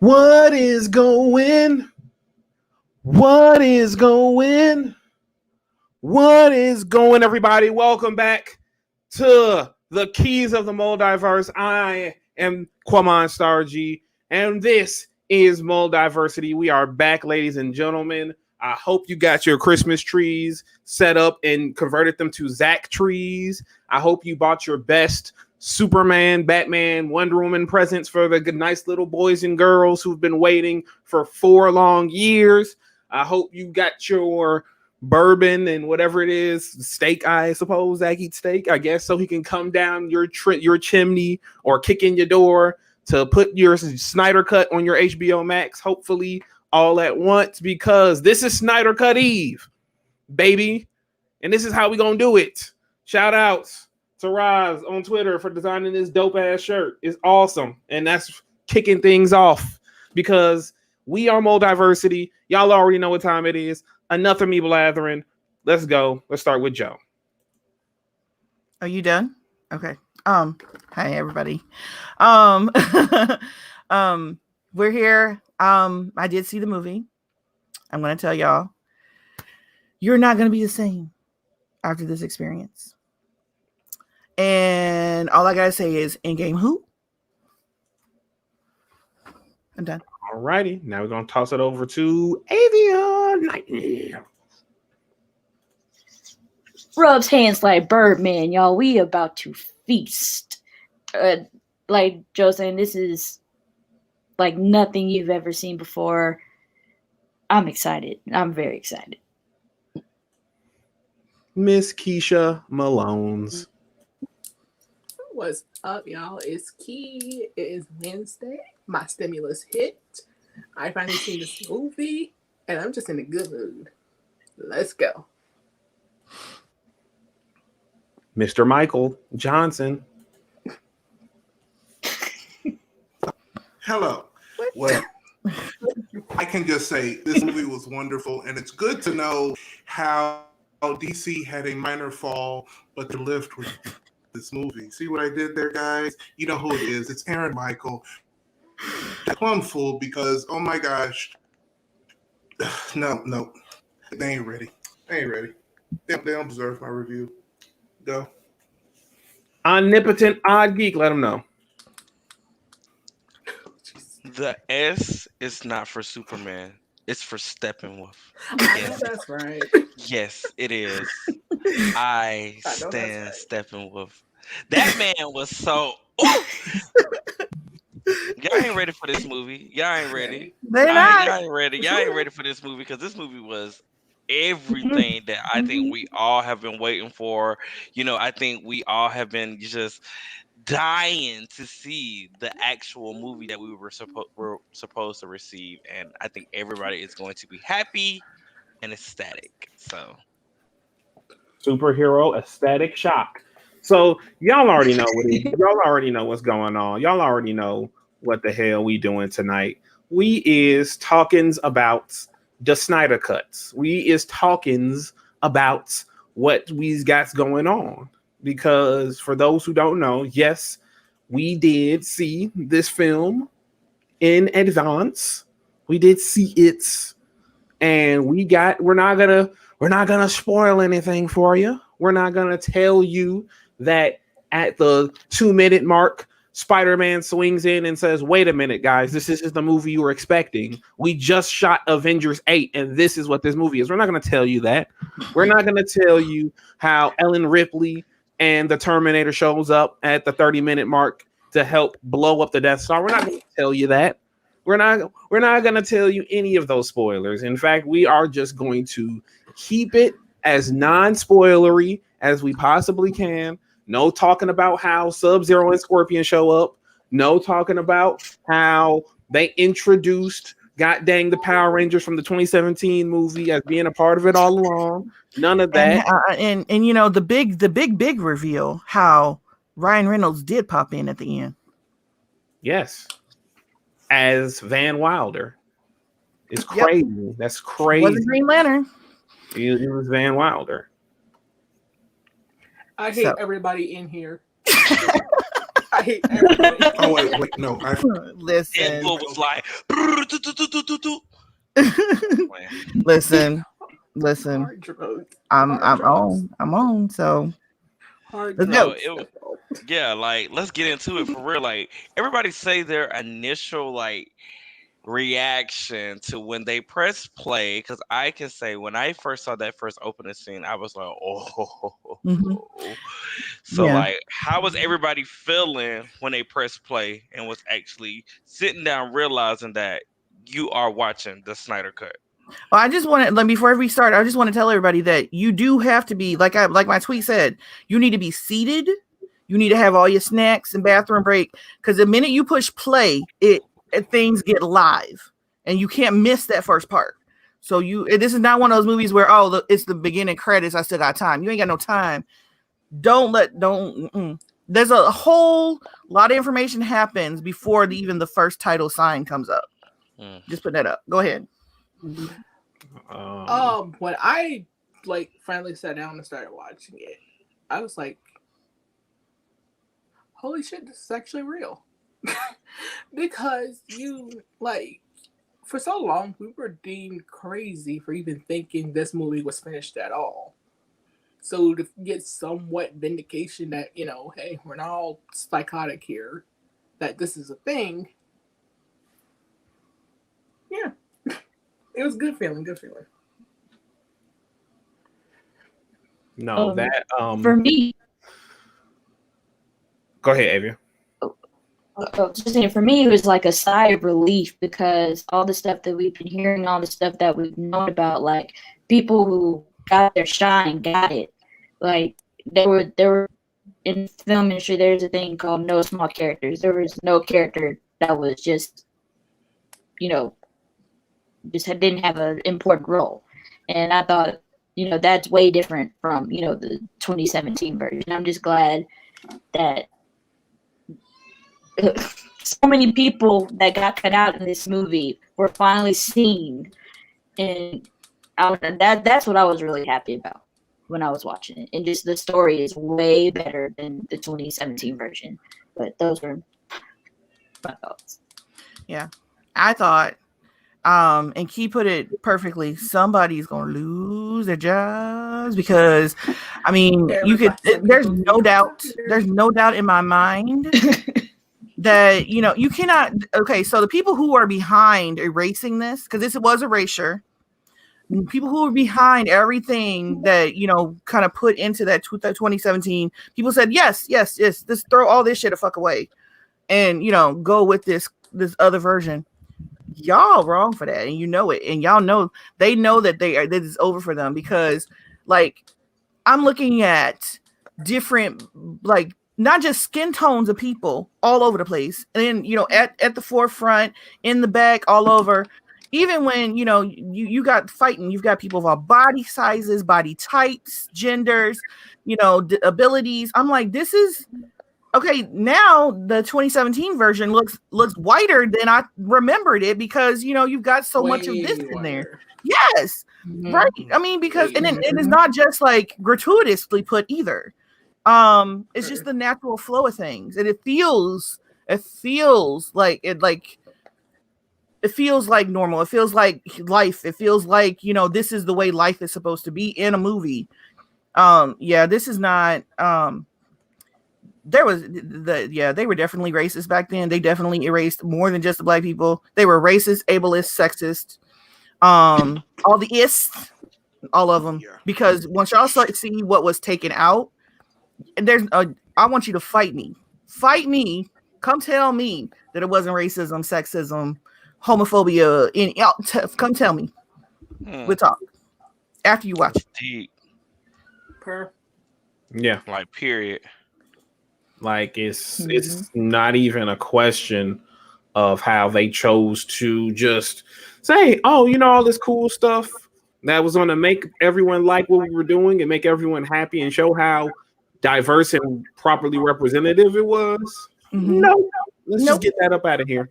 What is going? What is going? What is going, everybody? Welcome back to the Keys of the MulDiverse. I am Quamon Stargy, and this is MulDiversity. We are back, ladies and gentlemen. I hope you got your Christmas trees set up and converted them to Zack trees. I hope you bought your best Superman, Batman, Wonder Woman presents for the nice little boys and girls who've been waiting for 4 long years. I hope you got your bourbon and whatever it is, steak, I suppose. Zack eats steak, I guess, so he can come down your chimney or kick in your door to put your Snyder cut on your HBO Max, hopefully all at once, because this is Snyder Cut Eve, baby. And this is how we gonna do it. Shout outs to Roz on Twitter for designing this dope ass shirt. It's awesome. And that's kicking things off because we are MulDiversity. Y'all already know what time it is. Enough of me blathering. Let's go. Let's start with Joe. Are you done? Okay. Hi everybody. We're here. I did see the movie. I'm gonna tell y'all, you're not gonna be the same after this experience. And all I gotta say is in-game who? I'm done. All righty. Now we're gonna toss it over to Avian Nightmare. Rubs hands like Birdman, y'all. We about to feast. Like Joe saying, this is like nothing you've ever seen before. I'm excited. I'm very excited. Miss Keisha Malones. What's up, y'all? It's Key. It is Wednesday. My stimulus hit. I finally seen this movie, and I'm just in a good mood. Let's go. Mr. Michael Johnson. Hello. Well, I can just say this movie was wonderful, and it's good to know how DC had a minor fall, but they lived with this movie. See what I did there, guys? You know who it is. It's Aaron Michael. Plum full because, oh my gosh. No. They ain't ready. They don't deserve my review. Go. Omnipotent Odd Geek. Let him know. The S is not for Superman. It's for Steppenwolf. Yes. That's right. Yes, it is. I stand Steppenwolf. That man was so... Y'all ain't ready for this movie. Y'all ain't ready. They're not. Y'all ain't ready. Y'all ain't ready for this movie because this movie was everything that I think we all have been waiting for. You know, I think we all have been just dying to see the actual movie that we were supposed to receive, and I think everybody is going to be happy and ecstatic. So, Superhero aesthetic shock. So y'all already know what y'all already know what's going on. Y'all already know what the hell we doing tonight. We is talkings about the Snyder cuts. We is talkings about what we's got going on. Because for those who don't know, yes, we did see this film in advance. We did see it, and we're not gonna spoil anything for you. We're not gonna tell you that at the 2-minute mark, Spider-Man swings in and says, "Wait a minute, guys, this is the movie you were expecting. We just shot Avengers 8, and this is what this movie is." We're not gonna tell you that. We're not gonna tell you how Ellen Ripley and the Terminator shows up at the 30-minute mark to help blow up the Death Star. We're not going to tell you that. We're not going to tell you any of those spoilers. In fact, we are just going to keep it as non-spoilery as we possibly can. No talking about how Sub-Zero and Scorpion show up. No talking about how they introduced God dang the Power Rangers from the 2017 movie as being a part of it all along. None of that. And you know the big reveal how Ryan Reynolds did pop in at the end. Yes, as Van Wilder. It's crazy. Yep. That's crazy. It wasn't Green Lantern. It was Van Wilder. I hate everybody in here. I Like everybody. Oh wait, no. Listen, Deadpool was like, listen. Hard drugs. I'm Hard drugs. on. So Hard let's no, drugs. yeah, like let's get into it for real. Like everybody say their initial like reaction to when they press play, because I can say when I first saw that first opening scene, I was like, oh. Mhm. So Yeah. like, how was everybody feeling when they pressed play and was actually sitting down realizing that you are watching the Snyder Cut? Well, I just want to like before we start, I just want to tell everybody that you do have to be like my tweet said, you need to be seated. You need to have all your snacks and bathroom break, because the minute you push play, things get live and you can't miss that first part. So this is not one of those movies where it's the beginning credits, I still got time. You ain't got no time. There's a whole lot of information happens before even the first title sign comes up. Just put that up. Go ahead. When I like finally sat down and started watching it, I was like, holy shit, this is actually real. Because for so long we were deemed crazy for even thinking this movie was finished at all. So to get somewhat vindication that, hey, we're not all psychotic here, that this is a thing. Yeah. It was good feeling. No, that for me. Go ahead, Avia. Just saying, for me, it was like a sigh of relief, because all the stuff that we've been hearing, all the stuff that we've known about, like people who got their shine, got it. Like there were in film industry, there's a thing called no small characters. There was no character that was just didn't have an important role, and I thought that's way different from the 2017 version. I'm just glad that so many people that got cut out in this movie were finally seen, and that's what I was really happy about when I was watching it. And just the story is way better than the 2017 version. But those were my thoughts. Yeah, I thought, and Key put it perfectly, somebody's gonna lose their jobs, because I mean, there's no doubt in my mind that you cannot. Okay, so the people who are behind erasing this, because this was erasure, people who are behind everything that kind of put into that 2017, people said yes, just throw all this shit the fuck away and go with this other version. Y'all wrong for that, and it, and y'all know they know that this is over for them, because like I'm looking at different, like, not just skin tones of people all over the place, and then at the forefront, in the back, all over. Even when you got fighting, you've got people of all body sizes, body types, genders, abilities. I'm like, this is okay. Now the 2017 version looks whiter than I remembered it, because you've got so much of this in there. Yes, right. I mean, because and it is not just like gratuitously put either. It's just the natural flow of things, and it feels like it feels like normal. It feels like life. It feels like this is the way life is supposed to be in a movie. This is not. They were definitely racist back then. They definitely erased more than just the black people. They were racist, ableist, sexist. All the ists, all of them. Yeah. Because once y'all start to see what was taken out, I want you to fight me. Fight me. Come tell me that it wasn't racism, sexism, homophobia. Come tell me. We'll talk after you watch it. Deep. Yeah. Like, period. Like, it's not even a question of how they chose to just say, oh, all this cool stuff that was going to make everyone like what we were doing and make everyone happy and show how diverse and properly representative it was. No, let's just get that up out of here.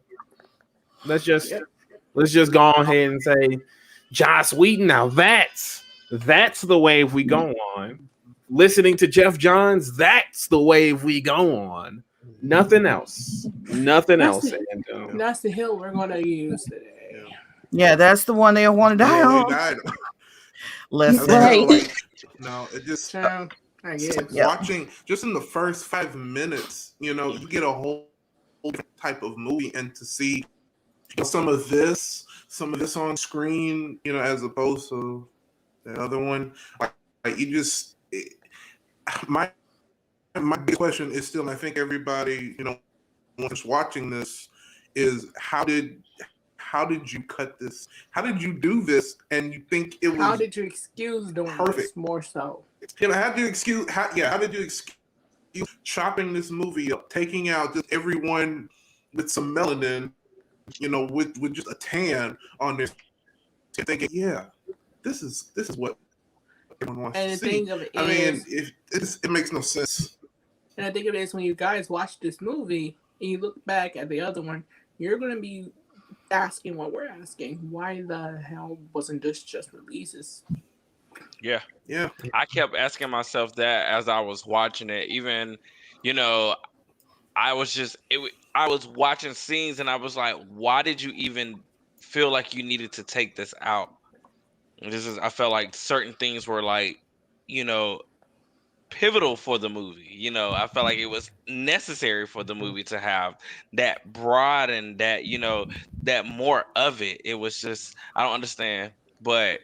Let's just go ahead and say, Joss Whedon. Now that's the wave we go on. Listening to Jeff Johns, that's the wave we go on. Nothing else. Nothing else. And, That's the hill we're gonna use today. Yeah, that's the one they want to die Yeah, on. they died. Listen, Right. Like, no, it just So, I guess. watching just in the first 5 minutes, you get a whole type of movie, and to see some of this on screen, as opposed to the other one, like you just my big question is still, and I think everybody, who's watching this, is how did you cut this? How did you do this? And you think it was? How did you excuse doing perfect? This more so? How did you excuse? How did you excuse chopping this movie up, taking out just everyone with some melanin, with just a tan on this, thinking, yeah, this is what everyone wants And to the see. thing of it I mean, is, it makes no sense. and I think of it is when you guys watch this movie and you look back at the other one, you're gonna be asking what we're asking. Why the hell wasn't this just releases? Yeah. Yeah. I kept asking myself that as I was watching it. Even, I was watching scenes and I was like, why did you even feel like you needed to take this out? I felt like certain things were like, pivotal for the movie. I felt like it was necessary for the movie to have that broad and that, that more of it. It was just, I don't understand, but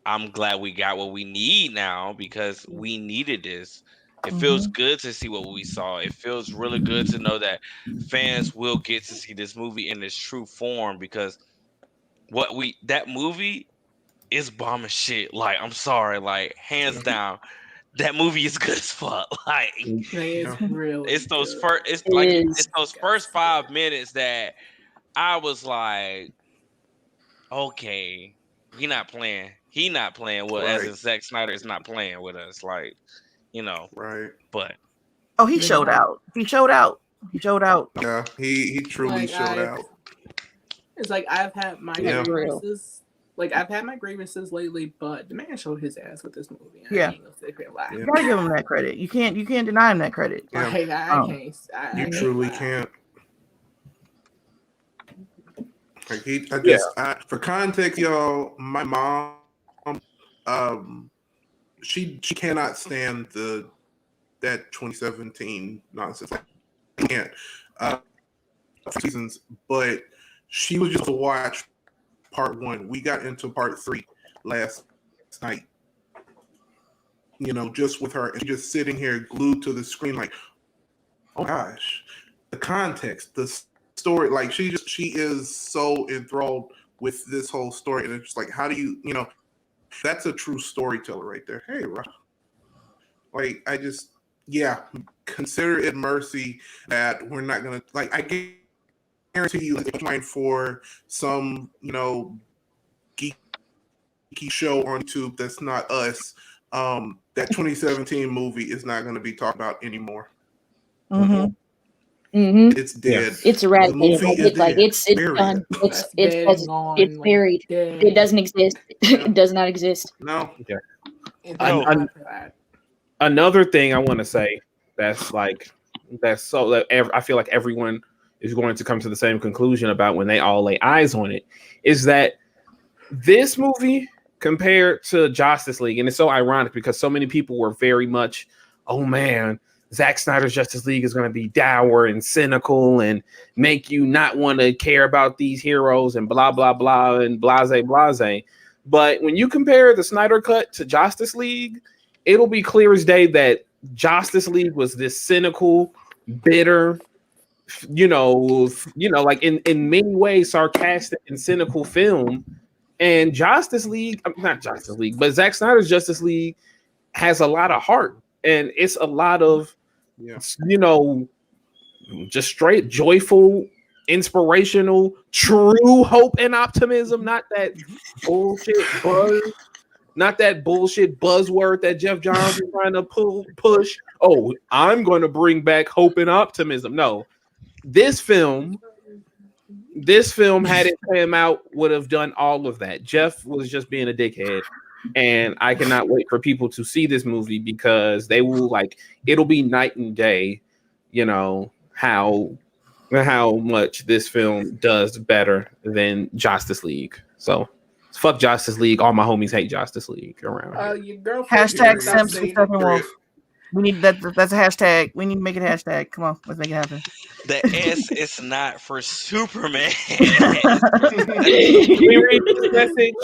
I'm glad we got what we need now because we needed this. It feels good to see what we saw. It feels really good to know that fans will get to see this movie in its true form because that movie is bomb as shit. Like, I'm sorry, like hands down, that movie is good as fuck. Like, It's really it's those good. first, it's those first 5 minutes that I was like, okay, he not playing. He not playing with as in Zack Snyder is not playing with us. Like, Right. But he showed out. He showed out. Yeah, he truly showed out. It's like I've had my grievances. Like I've had my grievances lately, but the man showed his ass with this movie. I ain't gonna sit here and lie. You gotta give him that credit. You can't deny him that credit. Yeah. Like, I can't. You truly can't. Like for context, y'all, my mom, she cannot stand that 2017 nonsense. She can't. Reasons, but she was just to watch part 1. We got into part 3 last night. Just with her, and just sitting here glued to the screen, like, oh gosh, the context, the story, like she is so enthralled with this whole story, and it's just like, how do you, that's a true storyteller right there. Hey, Rob. Like, consider it mercy that we're not gonna, like, I guarantee you, it's fine for some, geeky show on YouTube that's not us. That 2017 movie is not going to be talked about anymore. It's dead. It's eradicated. It's done. It's buried. It doesn't exist. It does not exist. No. Okay. Another thing I want to say I feel like everyone is going to come to the same conclusion about when they all lay eyes on it is that this movie compared to Justice League, and it's so ironic because so many people were very much, oh man, Zack Snyder's Justice League is going to be dour and cynical and make you not want to care about these heroes and blah, blah, blah, and blase, blase. But when you compare the Snyder Cut to Justice League, it'll be clear as day that Justice League was this cynical, bitter, like in many ways sarcastic and cynical film. And Justice League, not Justice League, but Zack Snyder's Justice League has a lot of heart, and it's a lot of, just straight joyful, inspirational, true hope and optimism. Not that bullshit buzzword that Jeff Johns is trying to push. Oh, I'm going to bring back hope and optimism. No, this film, had it came out, would have done all of that. Jeff was just being a dickhead, and I cannot wait for people to see this movie because they will it'll be night and day, how much this film does better than Justice League. So fuck Justice League. All my homies hate Justice League around here. Your girlfriend. Hashtag Simps for Steppenwolf. We need that. That's a hashtag. We need to make it a hashtag. Come on, let's make it happen. The S is not for Superman. Did we read this message?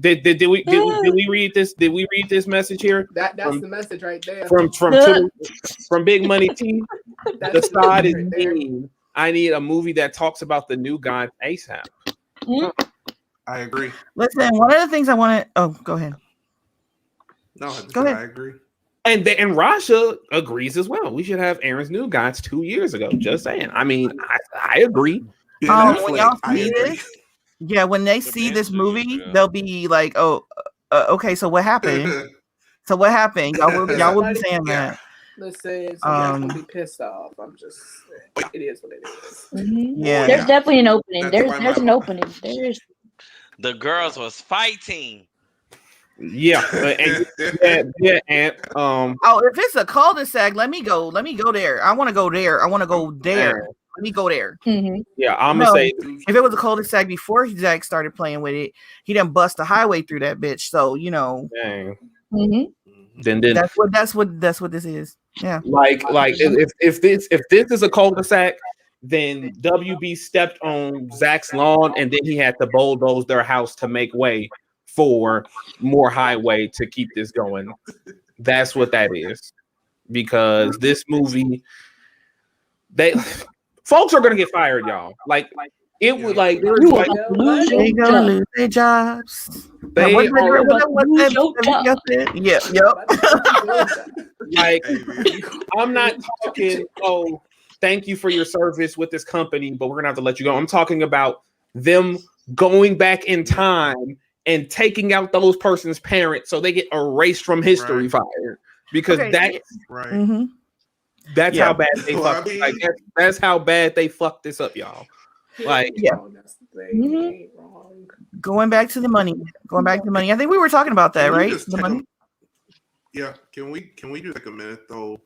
Did we read this? Did we read this message here? That's the message right there. From Big Money T. The side is right there. mean. I need a movie that talks about the new God ASAP. I agree. Listen, one of the things I want to. Oh, go ahead. No, Go ahead. I agree. And Rasha agrees as well. We should have Aaron's New Gods 2 years ago. Just saying. I mean, I agree. Ben When y'all I see agree. this, yeah, when they see this movie, they'll be like, "Oh, okay. So what happened? So what happened? Y'all will be saying that." Listen, so y'all can be pissed off. I'm just, it is what it is. Yeah. There's definitely an opening. That's why There's my- an opening. There's The girls was fighting. Yeah. And Oh, if it's a cul-de-sac, let me go there. I want to go there. I want to go there. Let me go there. yeah, I'm gonna say If it was a cul-de-sac before Zack started playing with it, he done bust a highway through that bitch. So dang. Mhm. Then that's what this is. Yeah. like if this is a cul-de-sac, then WB stepped on Zach's lawn and then he had to bulldoze their house to make way for more highway to keep this going. That's what that is. Because this movie, folks are gonna get fired, y'all. Like it would like You will lose They your gonna job. lose their jobs. they What are, lose your job. Yeah. Yep. like I'm not talking, oh, thank you for your service with this company, but we're gonna have to let you go. I'm talking about them going back in time and taking out those person's parents so they get erased from history Right. fire. Because Okay. Right. Mm-hmm. that's Yeah. how bad they Well, fucked. I mean- Like that's how bad they fucked this up, y'all. Like, Yeah. That's the thing. Mhm. He ain't wrong. Going back to the money. I think we were talking about that, Can we right? just The take money. Yeah. Can we do like a minute though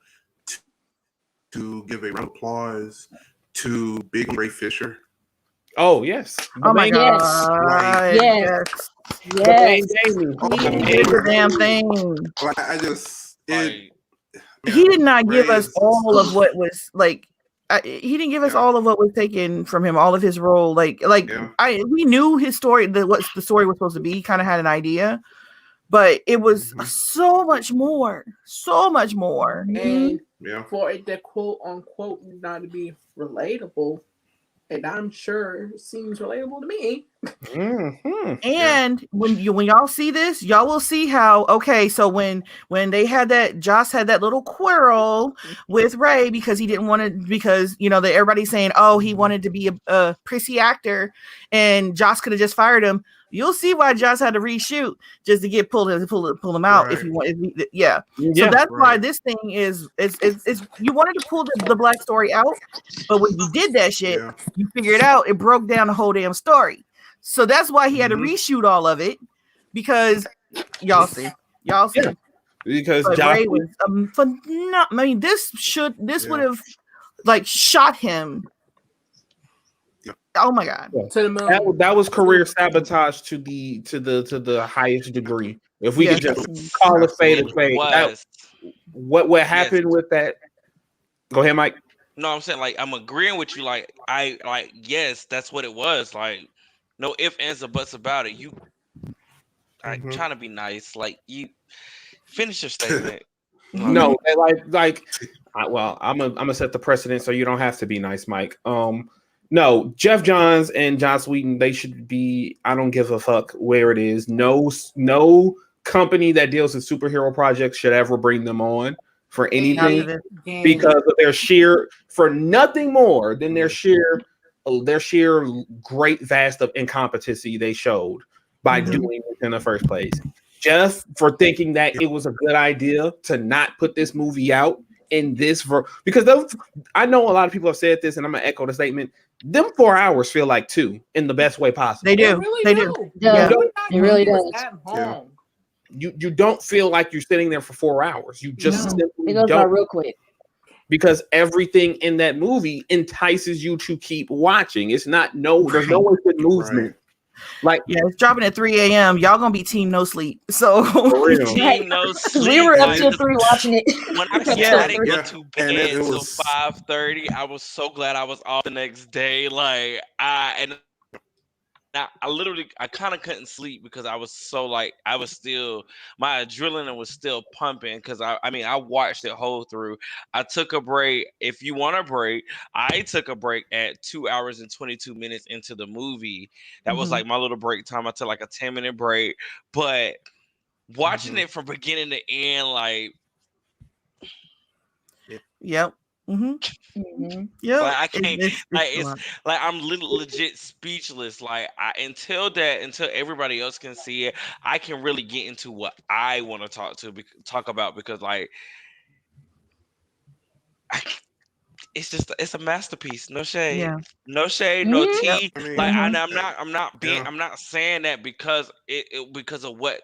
to give a round of applause to Big Ray Fisher? oh yes. Oh my Dwayne- god. Yes. Yes. Dwayne Yes. Jamie. He did the damn thing. Like I just Like, He did not give Ray us is- all of what was like. He didn't give us Yeah. all of what was taken from him, all of his role. Yeah. We knew his story, what the story was supposed to be. He kind of had an idea, but it was Mhm. so much more, And Yeah. for it to quote unquote not to be relatable, and I'm sure it seems relatable to me. Mhm. And when y'all see this, y'all will see how so when they had that, Joss had that little quarrel with Ray because he didn't want to, because that everybody's saying, oh, he wanted to be a prissy actor and Joss could have just fired him. You'll see why Joss had to reshoot just to get pull him out if Right. you want. So Yeah. that's why Right. this thing is you wanted to pull the black story out, but when you did that shit, Yeah. you figured out it broke down the whole damn story. So that's why he had to Mhm. reshoot all of it, because y'all see. Yeah. Because But Josh Ray was I mean, this Yeah. would have like shot him. Yeah. Oh my god. To the moon. that was career sabotage to the highest degree. If we Yeah. could just call it fade and fade. was. What happened with that? Go ahead, Mike. No, I'm saying, like, I'm agreeing with you. Like, yes, that's what it was. Like, no ifs, ands, or buts about it. You, I'm Mhm. trying to be nice. Like, you finish your statement. No, well, I'm gonna set the precedent so you don't have to be nice, Mike. No, Jeff Johns and Joss Whedon, they should be. I don't give a fuck where it is. No company that deals with superhero projects should ever bring them on for anything, because of their sheer, for nothing more than their sheer great vast of incompetency they showed by doing it in the first place. Jeff, for thinking that it was a good idea to not put this movie out in this because I know a lot of people have said this, and I'm gonna echo the statement. Them 4 hours feel like 2 in the best way possible. They do. Really They do. do. Yeah. Yeah. It really does. At home. you don't feel like you're sitting there for 4 hours. You just simply It goes by don't, real quick. because everything in that movie entices you to keep watching. It's not there's no wasted movement. Like, yeah, it's dropping at 3 a.m. Y'all gonna be team no sleep. So Team no sleep. We were up like, till 3 watching it. when I said I didn't go to bed until 5:30, I was so glad I was off the next day. Like I kind of couldn't sleep because I was so like my adrenaline was still pumping because I watched it whole through. I took a break. If you want a break, I took a break at 2 hours and 22 minutes into the movie. That was like my little break time. I took like a 10-minute break, but watching it from beginning to end, like, yep. Yeah, like I can't. It's like I'm legit speechless. Like until everybody else can see it, I can really get into what I want to talk about because like it's a masterpiece. No shade. Yeah. No shade. No tea. I mean, Like I'm not saying that because because of what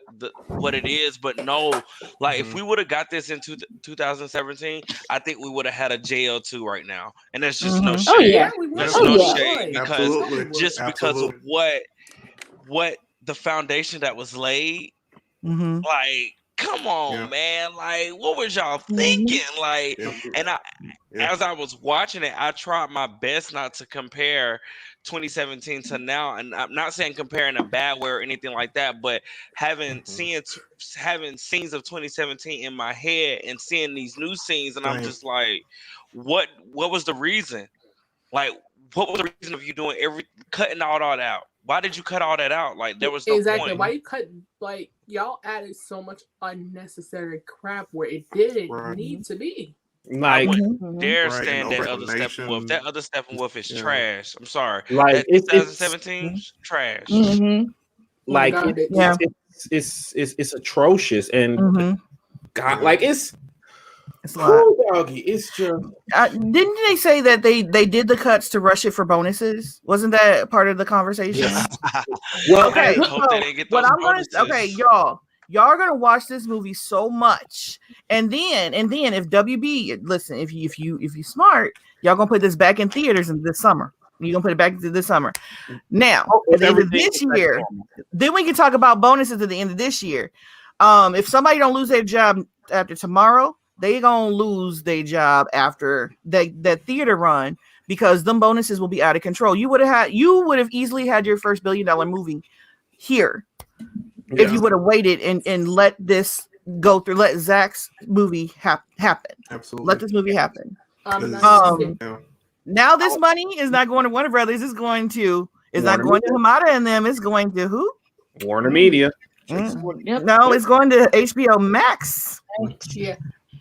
it is, but no. Like if we would have got this into 2017, I think we would have had a JL2 right now, and there's just no shade. Oh yeah, There's no shade because because of what the foundation that was laid. Like, come on, man. Like, what was y'all thinking? Like, and as I was watching it, I tried my best not to compare 2017 to now. And I'm not saying compare in a bad way or anything like that, but having scenes of 2017 in my head and seeing these new scenes, and I'm just like, what was the reason? Like, what was the reason of you doing cutting all that out? Why did you cut all that out? Like, there was no point. Why you cut, like, y'all added so much unnecessary crap where it didn't need to be. Like, I wouldn't dare stand that other Steppenwolf. That other Steppenwolf is trash. I'm sorry. Like, that 2017 trash. Like, it's atrocious, and God, like it's doggy. It's just didn't they say that they did the cuts to rush it for bonuses? Wasn't that part of the conversation? Well, okay. Hope they didn't get those bonuses. Y'all are gonna watch this movie so much, and then if WB listen, if you smart, y'all gonna put this back in theaters in this summer. You're gonna put it back into this summer. Now, at the end of this year, then we can talk about bonuses at the end of this year. If somebody don't lose their job after tomorrow, they gonna lose their job after that theater run because them bonuses will be out of control. You would have easily had your first $1 billion movie here if you would have waited and let this go through. Let Zack's movie happen. Absolutely, let this movie happen. Now this money is not going to Warner Brothers. It's going to not going to Hamada and them. It's going to who? Warner Media. No, it's going to HBO Max.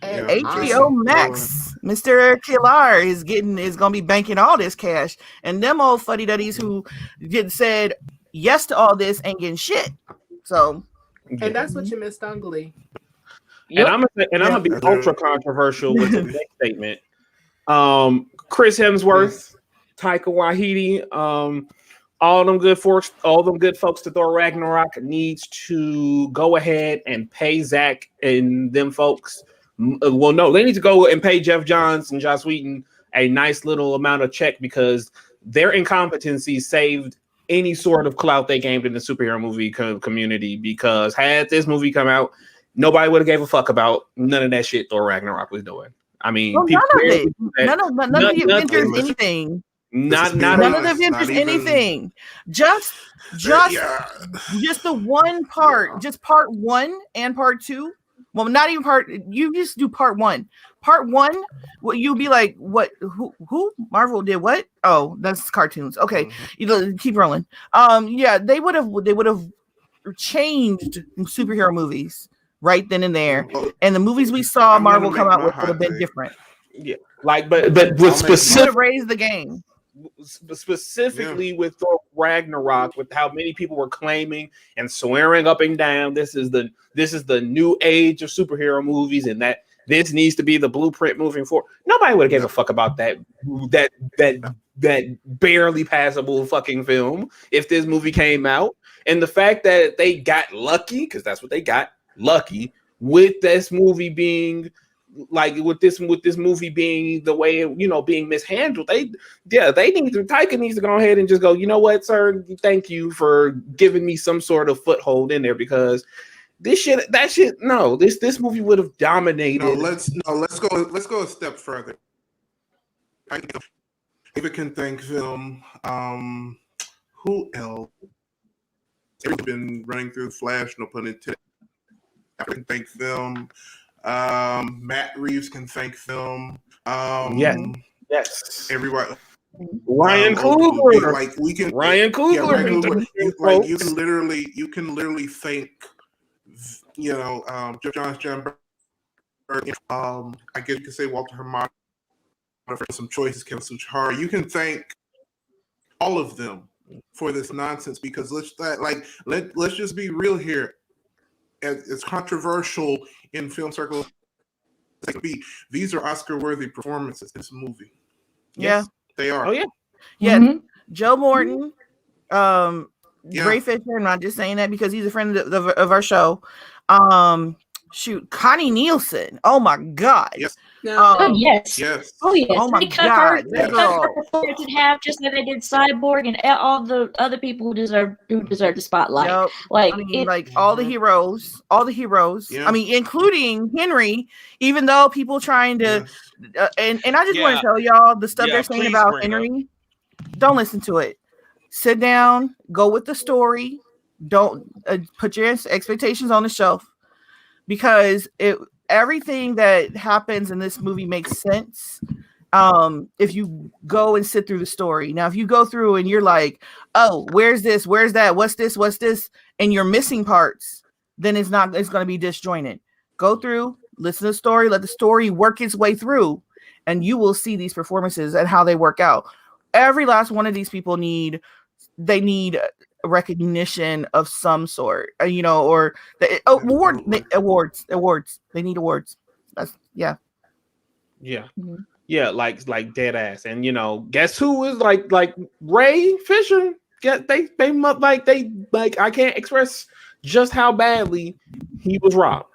HBO Max. Mr. Killar is gonna be banking all this cash, and them old fuddy duddies who said yes to all this ain't getting shit. So, and that's what you missed on Glee. And I'm gonna be ultra controversial with the next statement. Chris Hemsworth, Taika Waititi, all them good folks to Thor Ragnarok needs to go ahead and pay Zack and them folks. Well, no, they need to go and pay Jeff Johns and Joss Whedon a nice little amount of check because their incompetency saved any sort of clout they gained in the superhero movie community. Because had this movie come out, nobody would have gave a fuck about none of that shit Thor Ragnarok was doing. I mean, none of the Avengers anything. None of the Avengers anything. Just the one part, just part 1 and part 2. Well, not even part. You just do part 1. Part 1, well, you'll be like, "What? Who? Marvel did what? Oh, that's cartoons. Okay, keep rolling. Yeah, they would have changed superhero movies right then and there, and the movies we saw Marvel come out with would have been different. Yeah, like, but with specific raise the game. Specifically with Thor Ragnarok, with how many people were claiming and swearing up and down this is the new age of superhero movies and that this needs to be the blueprint moving forward. Nobody would have gave a fuck about that barely passable fucking film if this movie came out. And the fact that they got lucky, because that's what they got, lucky with this movie being like with this movie being the way it, being mishandled. Taika needs to go ahead and just go, you know what, sir, thank you for giving me some sort of foothold in there, because this movie would have dominated. Let's go a step further. David can thank film. Who else? We've been running through Flash, no pun intended. I can thank film. Matt Reeves can thank film. Yes. Everybody. Ryan Coogler. Ryan Coogler. You can literally thank, John Berg. I guess you could say Walter Hamada for some choices, Kevin Suchihara. You can thank all of them for this nonsense, because let's just be real here. As controversial in film circles as it be, these are Oscar-worthy performances in this movie. Yes, they are. Oh yeah. Yeah. Joe Morton, Ray Fisher. I'm not just saying that because he's a friend of our show. Connie Nielsen. Oh my God. Yes. Yes. Oh yes. Oh my God. They cut her performance in half, just like they did Cyborg and all the other people who deserve the spotlight. Yep. All the heroes. Yeah. I mean, including Henry. Even though people trying to, and I just want to tell y'all the stuff they're saying about Henry. Don't listen to it. Sit down. Go with the story. Don't put your expectations on the shelf, because everything that happens in this movie makes sense if you go and sit through the story. Now, if you go through and you're like, oh, where's this, where's that, what's this, and you're missing parts, then it's going to be disjointed. Go through, listen to the story, let the story work its way through, and you will see these performances and how they work out. Every last one of these people need recognition of some sort, or the awards. They need awards. That's yeah, like dead ass. And guess who is like Ray Fisher? They I can't express just how badly he was robbed.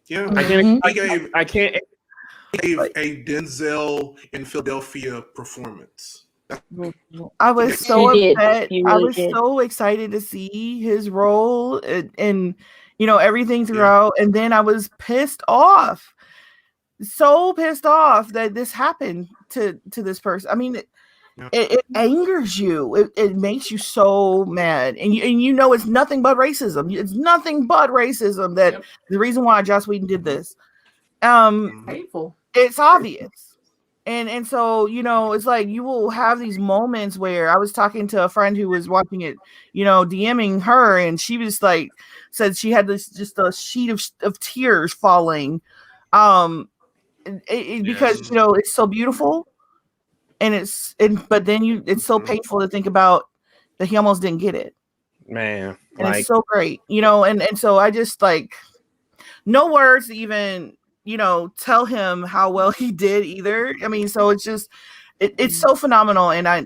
Yeah, I can't. He gave a Denzel in Philadelphia performance. I was so upset. I was so excited to see his role and everything throughout, and then I was pissed off, so pissed off that this happened to this person. I mean, it angers you. It makes you so mad, and it's nothing but racism. It's nothing but racism that the reason why Joss Whedon did this. Hateful. It's obvious. And so, it's like you will have these moments where I was talking to a friend who was watching it, DMing her, and she was like, said she had just a sheet of tears falling. Because, it's so beautiful, but then it's so painful to think about that he almost didn't get it. Man. And it's so great, and so I just no words to even, tell him how well he did either. I mean, so it's just, it's so phenomenal. And I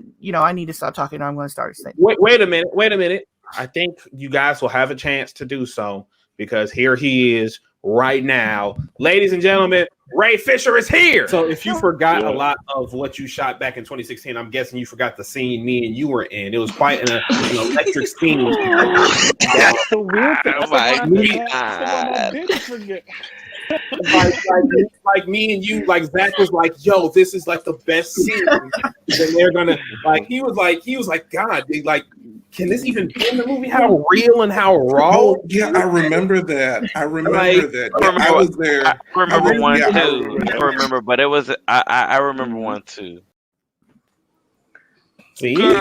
need to stop talking. I'm going to start saying. Wait a minute. I think you guys will have a chance to do so, because here he is right now. Ladies and gentlemen, Ray Fisher is here. So if you forgot a lot of what you shot back in 2016, I'm guessing you forgot the scene me and you were in. It was quite an electric scene. That's the weird thing. Oh my God. like me and you, like Zack was like, yo, this is like the best scene. And they're gonna he was like, God, dude, like, can this even be in the movie? How real and how raw? Oh, yeah, I remember that. I was there. I remember one too. I remember, but it was I remember one too. See, Girl,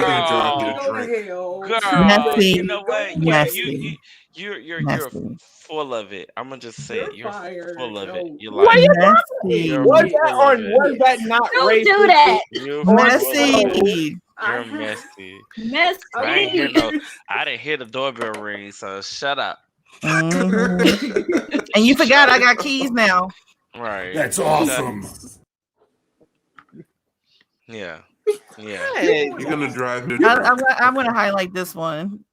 Messy. you know what? Messy. You're full of it. I'm gonna just say it. You're full of it. You're why like, messy? Was that not Don't racist? do that. You're Messy. You're messy. Messy. I didn't hear the doorbell ring, so shut up. Mm-hmm. And you forgot I got keys now. Right. That's awesome. Yeah. You're gonna drive me. I'm gonna highlight this one.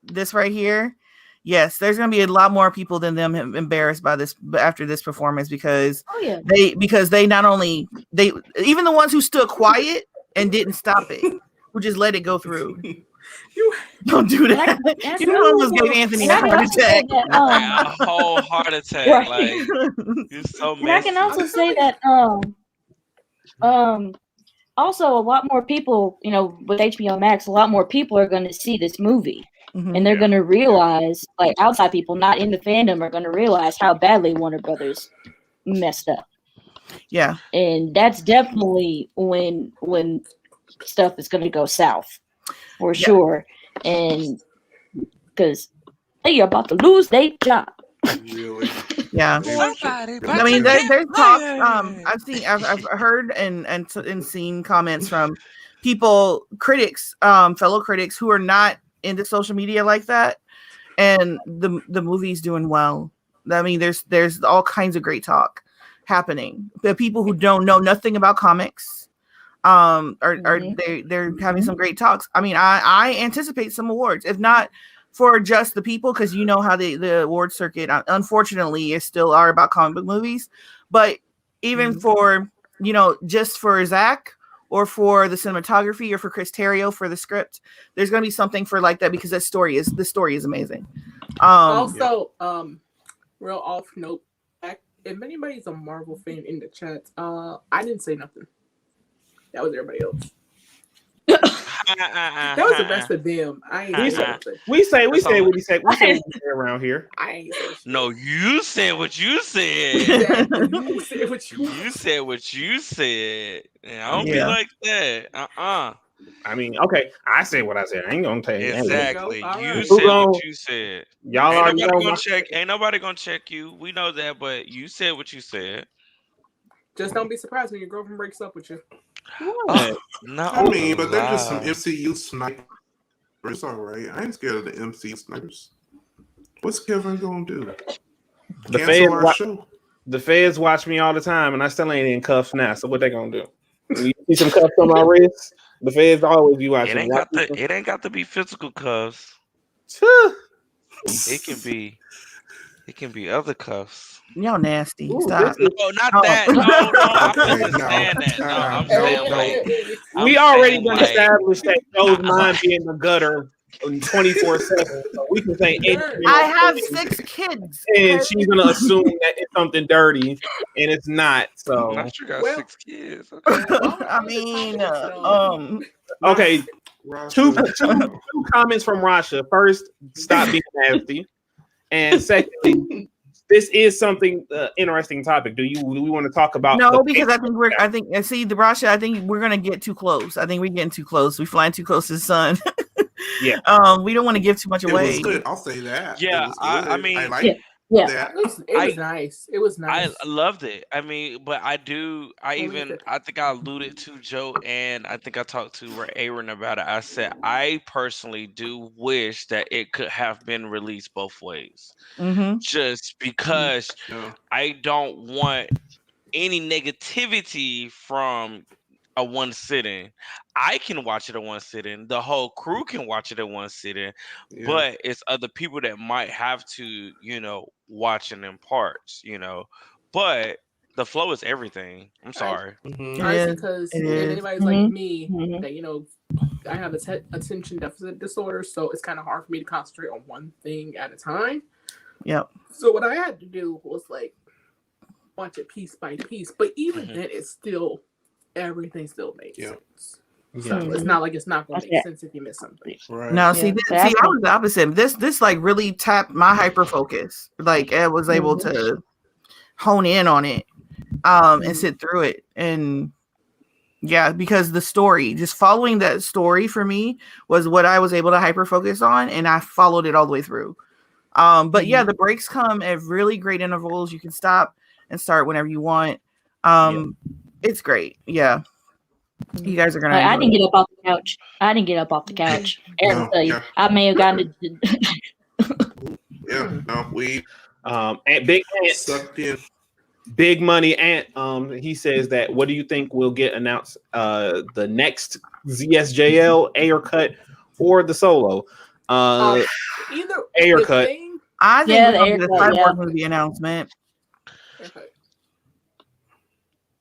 This right here. yes, there's going to be a lot more people than them embarrassed by this after this performance because Oh yeah. they not only even the ones who stood quiet and didn't stop it, who just let it go through. You Don't do And that. and You almost gave Anthony a I can heart also say attack. that, A whole heart attack. Right. Like you're so and I can messy. also say that also a lot more people, with HBO Max, a lot more people are going to see this movie. Mhm. And they're going to realize, like outside people not in the fandom are going to realize how badly Warner Brothers messed up. Yeah. And that's definitely when stuff is going to go south for sure. And because they are about to lose their job. Really? Yeah. Somebody, I mean, there's talk. I've heard and seen comments from people, critics, fellow critics who are not into social media like that, and the movie's doing well. I mean, there's all kinds of great talk happening. The people who don't know nothing about comics, they're having some great talks. I mean, I anticipate some awards, if not for just the people, because you know how the award circuit, unfortunately, is still are about comic book movies, but even for just for Zack or for the cinematography or for Chris Terrio for the script, there's going to be something for like that because the story is amazing. also, real off note, if anybody's a Marvel fan in the chat, I didn't say nothing. That was everybody else. That was the rest of them. I ain't say nothing. We say what he said. We say around here. I ain't say shit. No, you said what you said. You said what you You said what you said. And I don't be Yeah. like that. I mean, okay, I said what I said. I ain't gonna tell you. Exactly. All You right. said Who what you said. Y'all Ain't already nobody know. gonna check. Ain't nobody gonna check you. We know that, but you said what you said. Just don't be surprised when your girlfriend breaks up with you. Oh, no, I mean, but they're just some MCU snipers. It's all right. I ain't scared of the MCU snipers. What's Kevin gonna do? The Cancel our show? The feds watch me all the time, and I still ain't in cuffs now. So what they gonna do? You see some cuffs on my wrist? The feds always be watching. It ain't got to be physical cuffs. It can be other cuffs. Y'all nasty. Ooh, Stop. No, not that. No, I wasn't no. saying that. No, I'm No, saying no. like We I'm already saying, done like, established that Joe's mind be in the gutter 24/7. So we can say anything. I have 6 kids. And she's gonna assume that it's something dirty, and it's not. So not you got Well- 6 kids. Okay. I mean, okay, two Rasha. comments from Rasha. First, stop being nasty, and secondly, this is something interesting topic. Do we want to talk about? no, because I think the Rasha, I think we're gonna get too close. I think we're getting too close. We're flying too close to the sun. Yeah. We don't want to give too much It away. was good. I'll say that. Yeah, It was I good. mean- I like Yeah. that. It was nice. It was nice. I loved it. I mean, but I think I alluded to Joe, and I think I talked to Aaron about it. I said I personally do wish that it could have been released both ways, Mm-hmm. just because Yeah. I don't want any negativity from a one sitting. I can watch it at one sitting. The whole crew can watch it at one sitting, Yeah. but it's other people that might have to, watch it in parts, But the flow is everything. I'm sorry. Mhm. It Honestly, is. because It if is. anybody's like Mhm. me, Mhm. that I have attention deficit disorder, so it's kind of hard for me to concentrate on one thing at a time. Yep. So what I had to do was like watch it piece by piece. But even Mhm. then, everything still makes Yeah. sense. So it's not like it's not going to make sense if you miss something. Right. Now, Yeah, I was the opposite. This like really tapped my hyper focus. Like I was able to hone in on it, and sit through it. And yeah, because the story, just following that story for me was what I was able to hyper focus on, and I followed it all the way through. But yeah, the breaks come at really great intervals. You can stop and start whenever you want. It's great. Yeah. You guys are gonna. I didn't get up off the couch. And No, tell you, yeah. I may have gotten to. Yeah. No, we and Big Ant, sucked in. Big Money Ant. He says that. What do you think will get announced? The next ZSJL, Ayer Cut, or the solo? Either Ayer the Cut. thing I think Yeah, we're the gonna Ayer get a Cur, Cyborg yeah. movie announcement. Okay.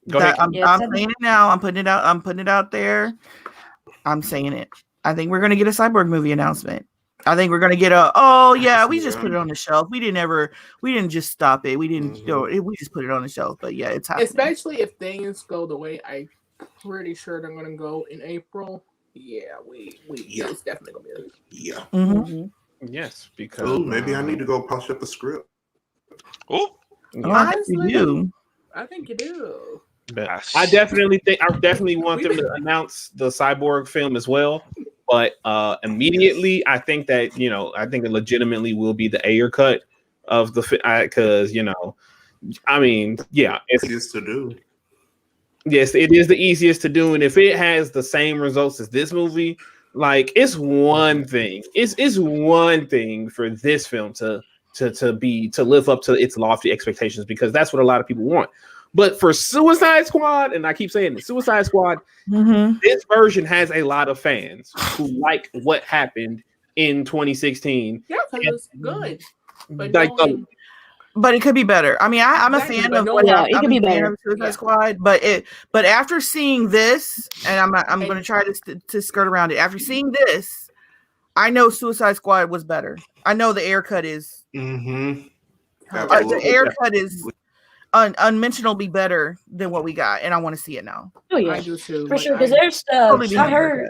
Go ahead. I'm Yeah, saying it now. I'm putting it out. I'm putting it out there. I'm saying it. I think we're gonna get a Cyborg movie announcement. I think we're gonna get a. Oh yeah, we just put it on the shelf. We didn't just stop it. We didn't. We just put it on the shelf. But yeah, it's happening. Especially if things go the way I'm pretty sure they're gonna go in April. Yeah, it's definitely gonna be. Yeah. Mm-hmm. Yes, because Oh, maybe I need to go polish up the script. Oh, Honestly, do. I think you do. But I definitely want them to announce the Cyborg film as well. But immediately, I think that it legitimately will be the Ayer cut of the because I mean, yeah, it's easiest to do. Yes, it is the easiest to do, and if it has the same results as this movie, like it's one thing. It's one thing for this film to live up to its lofty expectations because that's what a lot of people want. But for Suicide Squad, and I keep saying it, Suicide Squad, this version has a lot of fans who like what happened in 2016. Yeah, because it's good. But it could be better. I mean, I'm a fan of what it could be better. Suicide Squad, but after seeing this, and I'm going to try to skirt around it. After seeing this, I know Suicide Squad was better. I know the Ayer Cut is. Mm-hmm. The Ayer Cut is unmentionably better than what we got, and I want to see it now. Oh yeah, I do too. For sure. Because there's stuff I heard.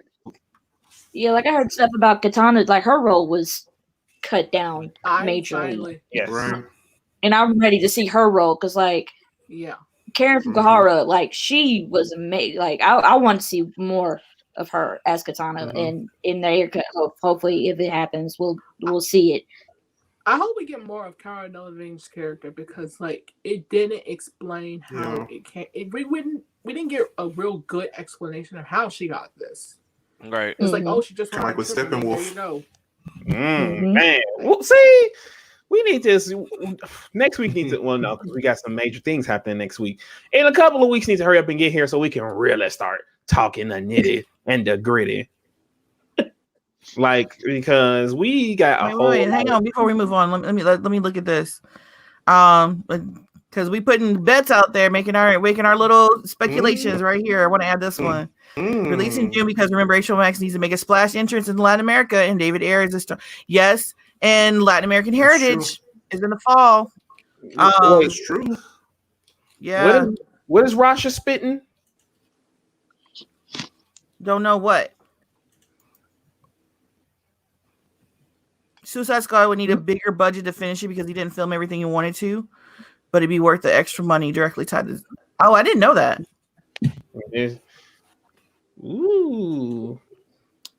Yeah, I heard stuff about Katana. Like her role was cut down majorly. Yes. Right. And I'm ready to see her role because, Karen Fukuhara, she was amazing. I want to see more of her as Katana, and in the Ayer Cut. Hopefully, if it happens, we'll see it. I hope we get more of Cara Delevingne's character because, it didn't explain how it came. We didn't get a real good explanation of how she got this. Right. It's she just kind of like with Steppenwolf. There you go. Man, well, see. We need this next week. No, because we got some major things happening next week. In a couple of weeks, need to hurry up and get here so we can really start talking the nitty and the gritty. Because we got a whole. Wait, hang on before we move on. Let me look at this. Because we putting bets out there, making our little speculations right here. I want to add this one. Released in June because remember, HBO Max needs to make a splash entrance in Latin America, and David Ayer is a star. Yes. And Latin American Heritage is in the fall. It's true. Yeah. What is Rasha spitting? Don't know what. Suicide Squad would need a bigger budget to finish it because he didn't film everything he wanted to, but it'd be worth the extra money directly tied to. Oh, I didn't know that. Ooh.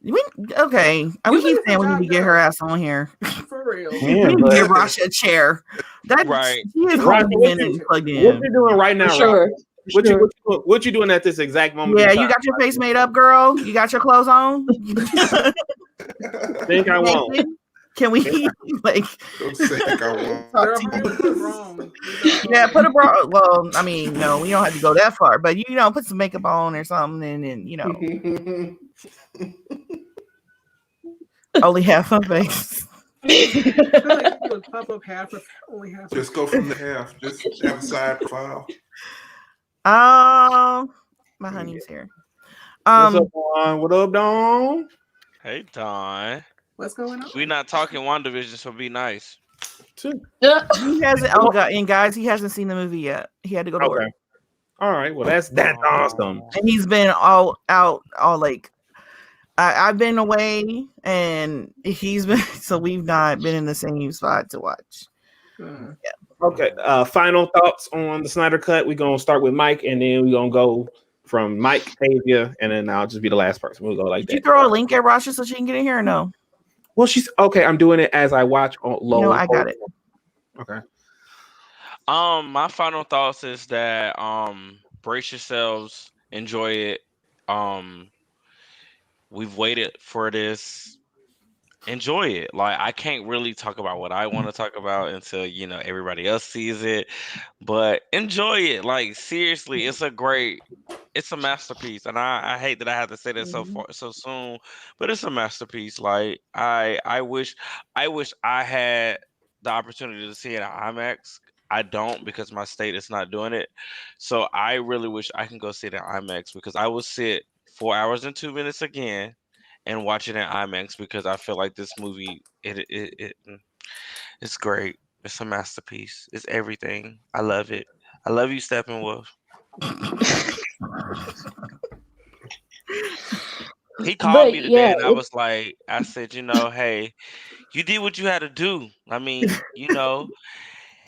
We keep saying we need to get her ass on here. For real. We need to get Rasha a chair. That's right. He is plugged in. What you doing right now? Sure. What you doing at this exact moment? Yeah, you got your face made up, girl. You got your clothes on. Think I won't. Can we Don't say I won't. Yeah, put a bra. Well, I mean, no, we don't have to go that far, but put some makeup on or something, and only half her face. Pop up half, only half. Just go from the half. Just have a side profile. My honey's here. What's up, Dawn? What up, Dawn? Hey, Dawn. What's going on? We're not talking WandaVision, so be nice. He hasn't. Oh God! And guys, he hasn't seen the movie yet. He had to go to work. All right. Well, that's awesome. And he's been all out. I've been away, and he's been. So we've not been in the same spot to watch. Yeah. Okay. Final thoughts on the Snyder Cut. We're gonna start with Mike, and then we're gonna go from Mike, Tavia, and then I'll just be the last person. We'll go like that. Did you throw a link at Rasha so she can get in here or no? Well, she's okay. I'm doing it as I watch on low. No, I got it. Okay. My final thoughts is that brace yourselves, enjoy it. We've waited for this. Enjoy it. I can't really talk about what I want to talk about until everybody else sees it. But enjoy it. Seriously, it's a masterpiece. And I hate that I have to say that so soon, but it's a masterpiece. I wish I had the opportunity to see it in IMAX. I don't because my state is not doing it. So I really wish I can go see it in IMAX because I will sit 4 hours and 2 minutes again and watch it in IMAX because I feel like this movie it's great. It's a masterpiece. It's everything. I love it. I love you, Steppenwolf. He called But me today yeah, and I said, hey, you did what you had to do. I mean,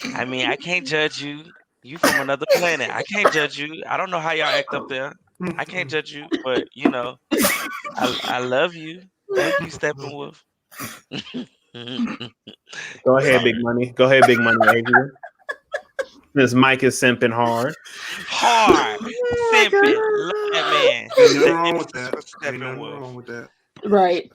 I can't judge you. You from another planet. I can't judge you. I don't know how y'all act up there. I can't judge you, but I love you. Thank you, Steppenwolf. Go ahead, Big Money. Go ahead, Big Money, Adrian. This mic is simping hard. Hard. Simping. Love that man. Ain't nothing wrong with that. Ain't nothing Steppenwolf. wrong with that. right.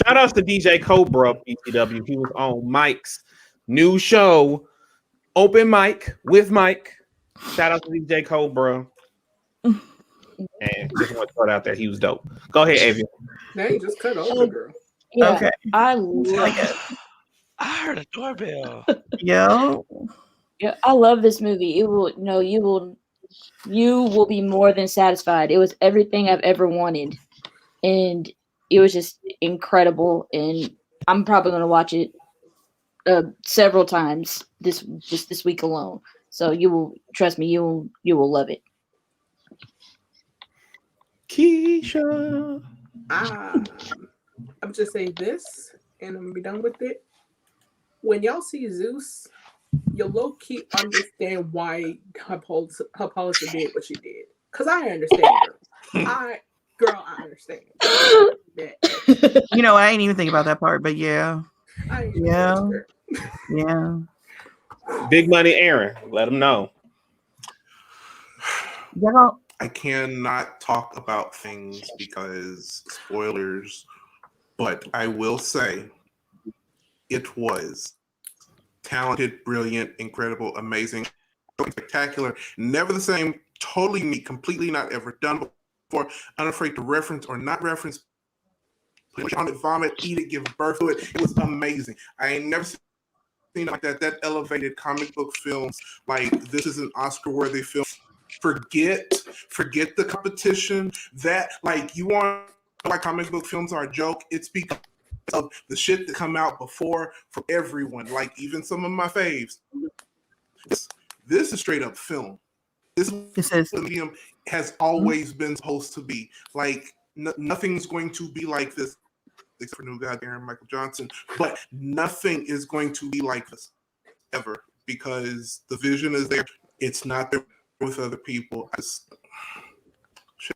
Shout out to DJ Cobra BTW. He was on Mike's new show, Open Mic with Mike. Shout out to DJ Cobra. And just want to throw it out there. He was dope. Go ahead, Avian. Now you just cut over, girl. Yeah, Okay. I love I heard a doorbell. Yo. Yeah, I love this movie. It will, you will be more than satisfied. It was everything I've ever wanted, and it was just incredible. And I'm probably going to watch it several times this week alone. So you will trust me. You will love it. Keisha. I'm just saying this, and I'm gonna be done with it. When y'all see Zeus, you low key understand why her policy did what she did. Cause I understand her. I understand that. I ain't even think about that part, but yeah. Yeah. Yeah. Big Money Aaron. Let him know. Yeah. I cannot talk about things because spoilers, but I will say it was talented, brilliant, incredible, amazing, spectacular, never the same, totally unique, completely not ever done before, unafraid to reference or not reference, put on it, vomit, eat it, give birth to it. It was amazing. I ain't never seen it like that. That elevated comic book films, like this is an Oscar-worthy film. Forget the competition. That you want why comic book films are a joke. It's because of the shit that come out before for everyone. Like even some of my faves. This is straight up film. This is the medium has always been supposed to be. Like nothing's going to be like this except for new goddamn Michael Johnson. But nothing is going to be like this ever because the vision is there. It's not there with other people. Chef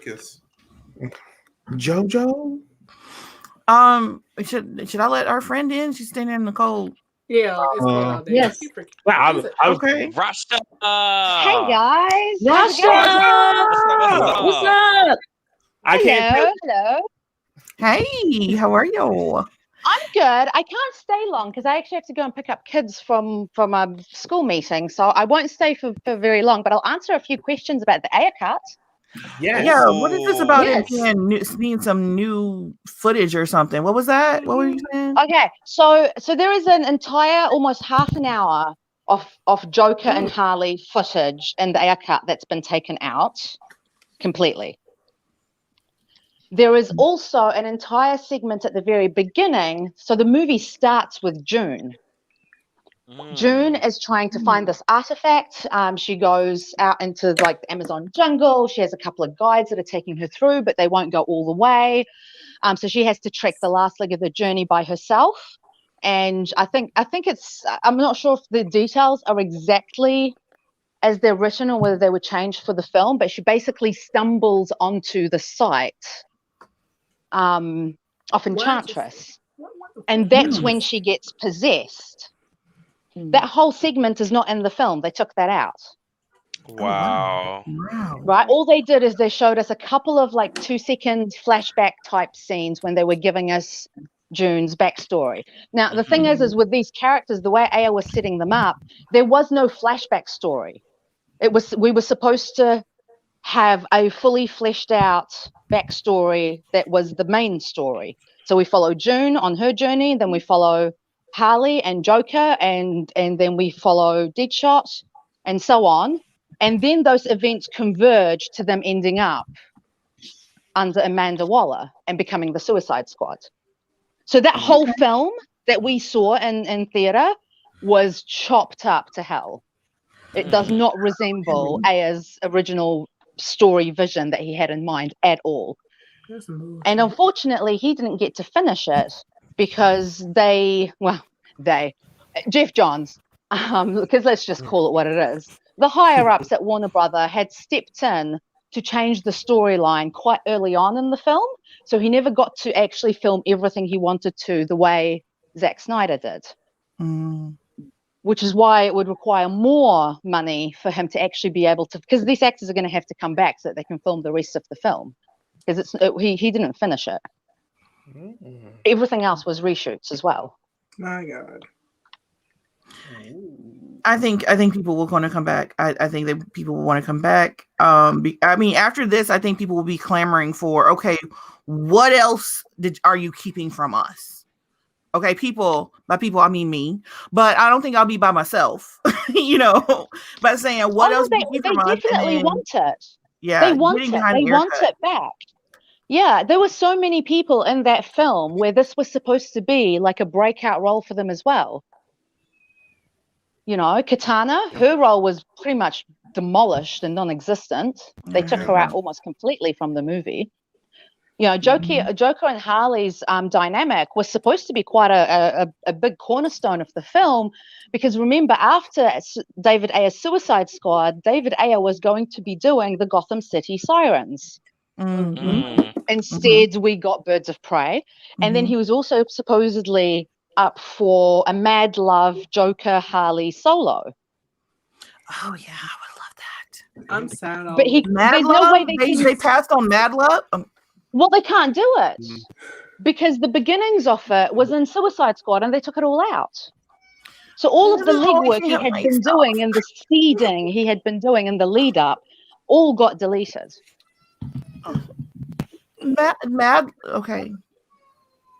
kiss. JoJo? Should I let our friend in? She's standing in the cold. Yeah, it's cold out there. Yes. I was Okay. Rasta. Hey guys. What's up? I can't tell. Hello. Hey, how are you? I'm good. I can't stay long because I actually have to go and pick up kids from a school meeting, so I won't stay for very long. But I'll answer a few questions about the Ayer Cur. Yes. Yeah, what is this about? Yes. Seeing some new footage or something? What was that? What were you saying? Okay, so there is an entire almost half an hour of Joker and Harley footage in the Ayer Cur that's been taken out completely. There is also an entire segment at the very beginning. So the movie starts with June. June is trying to find this artifact. She goes out into the Amazon jungle. She has a couple of guides that are taking her through, but they won't go all the way. So she has to trek the last leg of the journey by herself. And I think I'm not sure if the details are exactly as they're written or whether they were changed for the film, but she basically stumbles onto the site of Enchantress. And that's when she gets possessed. That whole segment is not in the film. They took that out. Wow. Right? All they did is they showed us a couple of 2-second flashback type scenes when they were giving us June's backstory. Now, the thing is with these characters, the way Ayer was setting them up, there was no flashback story. We were supposed to have a fully fleshed out backstory that was the main story. So we follow June on her journey, then we follow Harley and Joker, and then we follow Deadshot, and so on. And then those events converge to them ending up under Amanda Waller and becoming the Suicide Squad. So that whole film that we saw in theatre was chopped up to hell. It does not resemble Ayer's original story vision that he had in mind at all. And unfortunately, he didn't get to finish it because Jeff Johns, because let's just call it what it is, the higher-ups at Warner Brother had stepped in to change the storyline quite early on in the film, so he never got to actually film everything he wanted to the way Zack Snyder did. Which is why it would require more money for him to actually be able to, because these actors are going to have to come back so that they can film the rest of the film, because he didn't finish it. Everything else was reshoots as well. My God. I think people will want to come back. I think that people will want to come back. I mean, after this, I think people will be clamoring for, okay, what else are you keeping from us? Okay, people, by people, I mean me, but I don't think I'll be by myself, by saying what else they definitely want it. Yeah, they want it. They want it back. Yeah, there were so many people in that film where this was supposed to be like a breakout role for them as well. Katana, her role was pretty much demolished and non-existent. They took her out almost completely from the movie. Joker and Harley's dynamic was supposed to be quite a big cornerstone of the film, because remember, after David Ayer's Suicide Squad, David Ayer was going to be doing the Gotham City Sirens. Instead, we got Birds of Prey, and then he was also supposedly up for a Mad Love Joker Harley solo. Oh yeah, I would love that. I'm sad. But there's no way they passed on Mad Love. Well, they can't do it because the beginnings of it was in Suicide Squad and they took it all out. So all of the legwork he had been doing and the seeding he had been doing in the lead up all got deleted. Mad okay.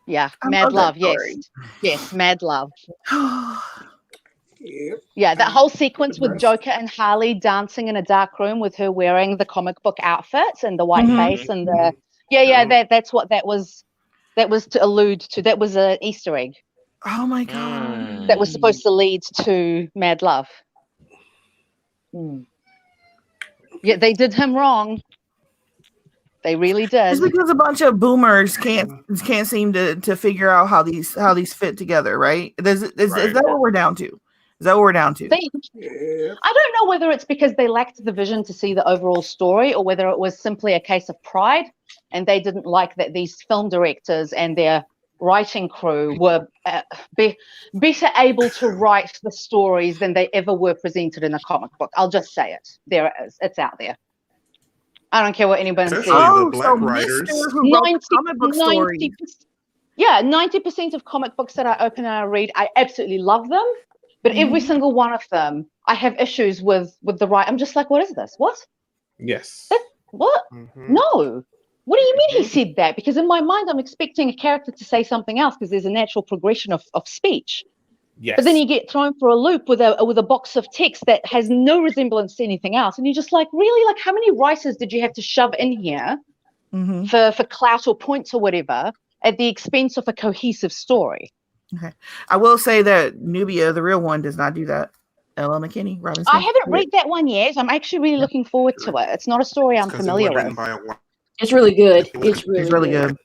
Yeah, Mad Love, yes. Yes, Mad Love. Yeah, that whole sequence with Joker and Harley dancing in a dark room with her wearing the comic book outfits and the white face and the that's what that was to allude to. That was an Easter egg. Oh my God. That was supposed to lead to Mad Love. Yeah, they did him wrong. They really did. It's because a bunch of boomers can't seem to figure out how these fit together, right? Is that what we're down to? Is that what we're down to? I don't know whether it's because they lacked the vision to see the overall story, or whether it was simply a case of pride and they didn't like that these film directors and their writing crew were better able to write the stories than they ever were presented in a comic book. I'll just say it. There it is. It's out there. I don't care what anybody says. The black writers. 90% of comic books that I open and I read, I absolutely love them. But every single one of them, I have issues with the right. I'm just like, what is this? What? Yes. What? No. What do you mean he said that? Because in my mind, I'm expecting a character to say something else because there's a natural progression of speech. Yes. But then you get thrown for a loop with a box of text that has no resemblance to anything else. And you're just like, really? Like, how many writers did you have to shove in here for clout or points or whatever at the expense of a cohesive story? Okay. I will say that Nubia, the real one, does not do that. L.L. McKinney, Robin Smith. I haven't read that one yet. I'm actually really looking forward to it. It's not a story I'm familiar with. It's really good. It's really good.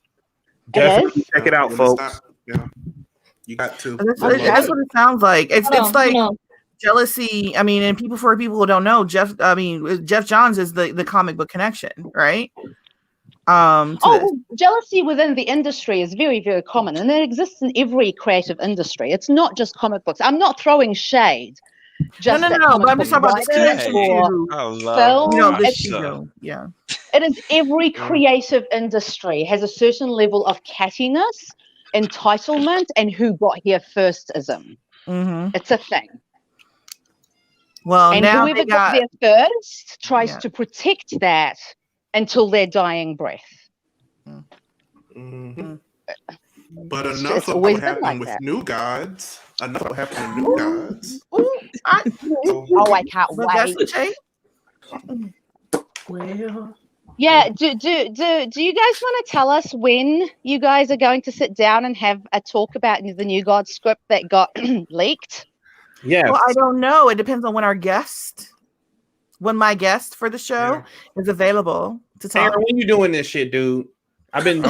Definitely check it out, folks. Yeah, you got to. That's what it sounds like. It's like jealousy. I mean, and for people who don't know, Jeff Johns is the comic book connection, right? Jealousy within the industry is very, very common, and it exists in every creative industry. It's not just comic books. I'm not throwing shade. No. But I'm just talking about the film. Yeah. It is every creative industry has a certain level of cattiness, entitlement, and who got here firstism. It's a thing. Well, And now whoever they got got there first tries Yeah. to protect that until their dying breath. Mhm. But It's enough of always what been happened like with that. New Gods. Enough of what happened with New Gods. Ooh, So, Oh, I can't but that's wait. the Well, Yeah, do you guys want to tell us when you guys are going to sit down and have a talk about the New God script that got leaked? Yes. Well, I don't know. It depends on when my guest for the show is available to talk. Aaron, when you doing this shit, dude? I've been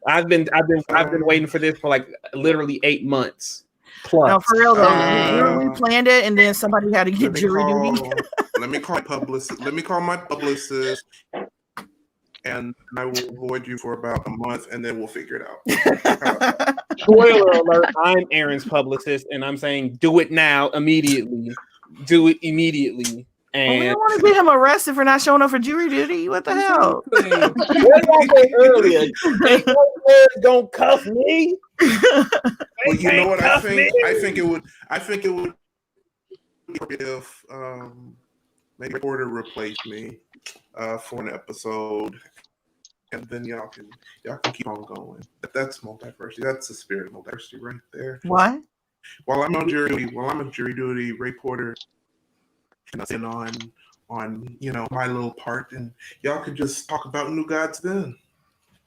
waiting for this for like literally 8 months plus. No, for real though. Dang. We planned it, and then somebody had to get jury duty. Let me call my publicist, and I will avoid you for about a month, and then we'll figure it out. Spoiler alert! I'm Aaron's publicist, and I'm saying do it now, immediately. Do it immediately. Well, we And don't want to get him arrested for not showing up for jury duty. What the hell? what did I say earlier? They don't cuff me. Well, you know what I think? Me. I think it would be if maybe Porter replaced me for an episode, and then y'all can keep on going. But that's multiversity. That's the spirit of multiversity right there. What? While I'm on jury duty, Ray Porter can sit on my little part, and y'all could just talk about New Gods then.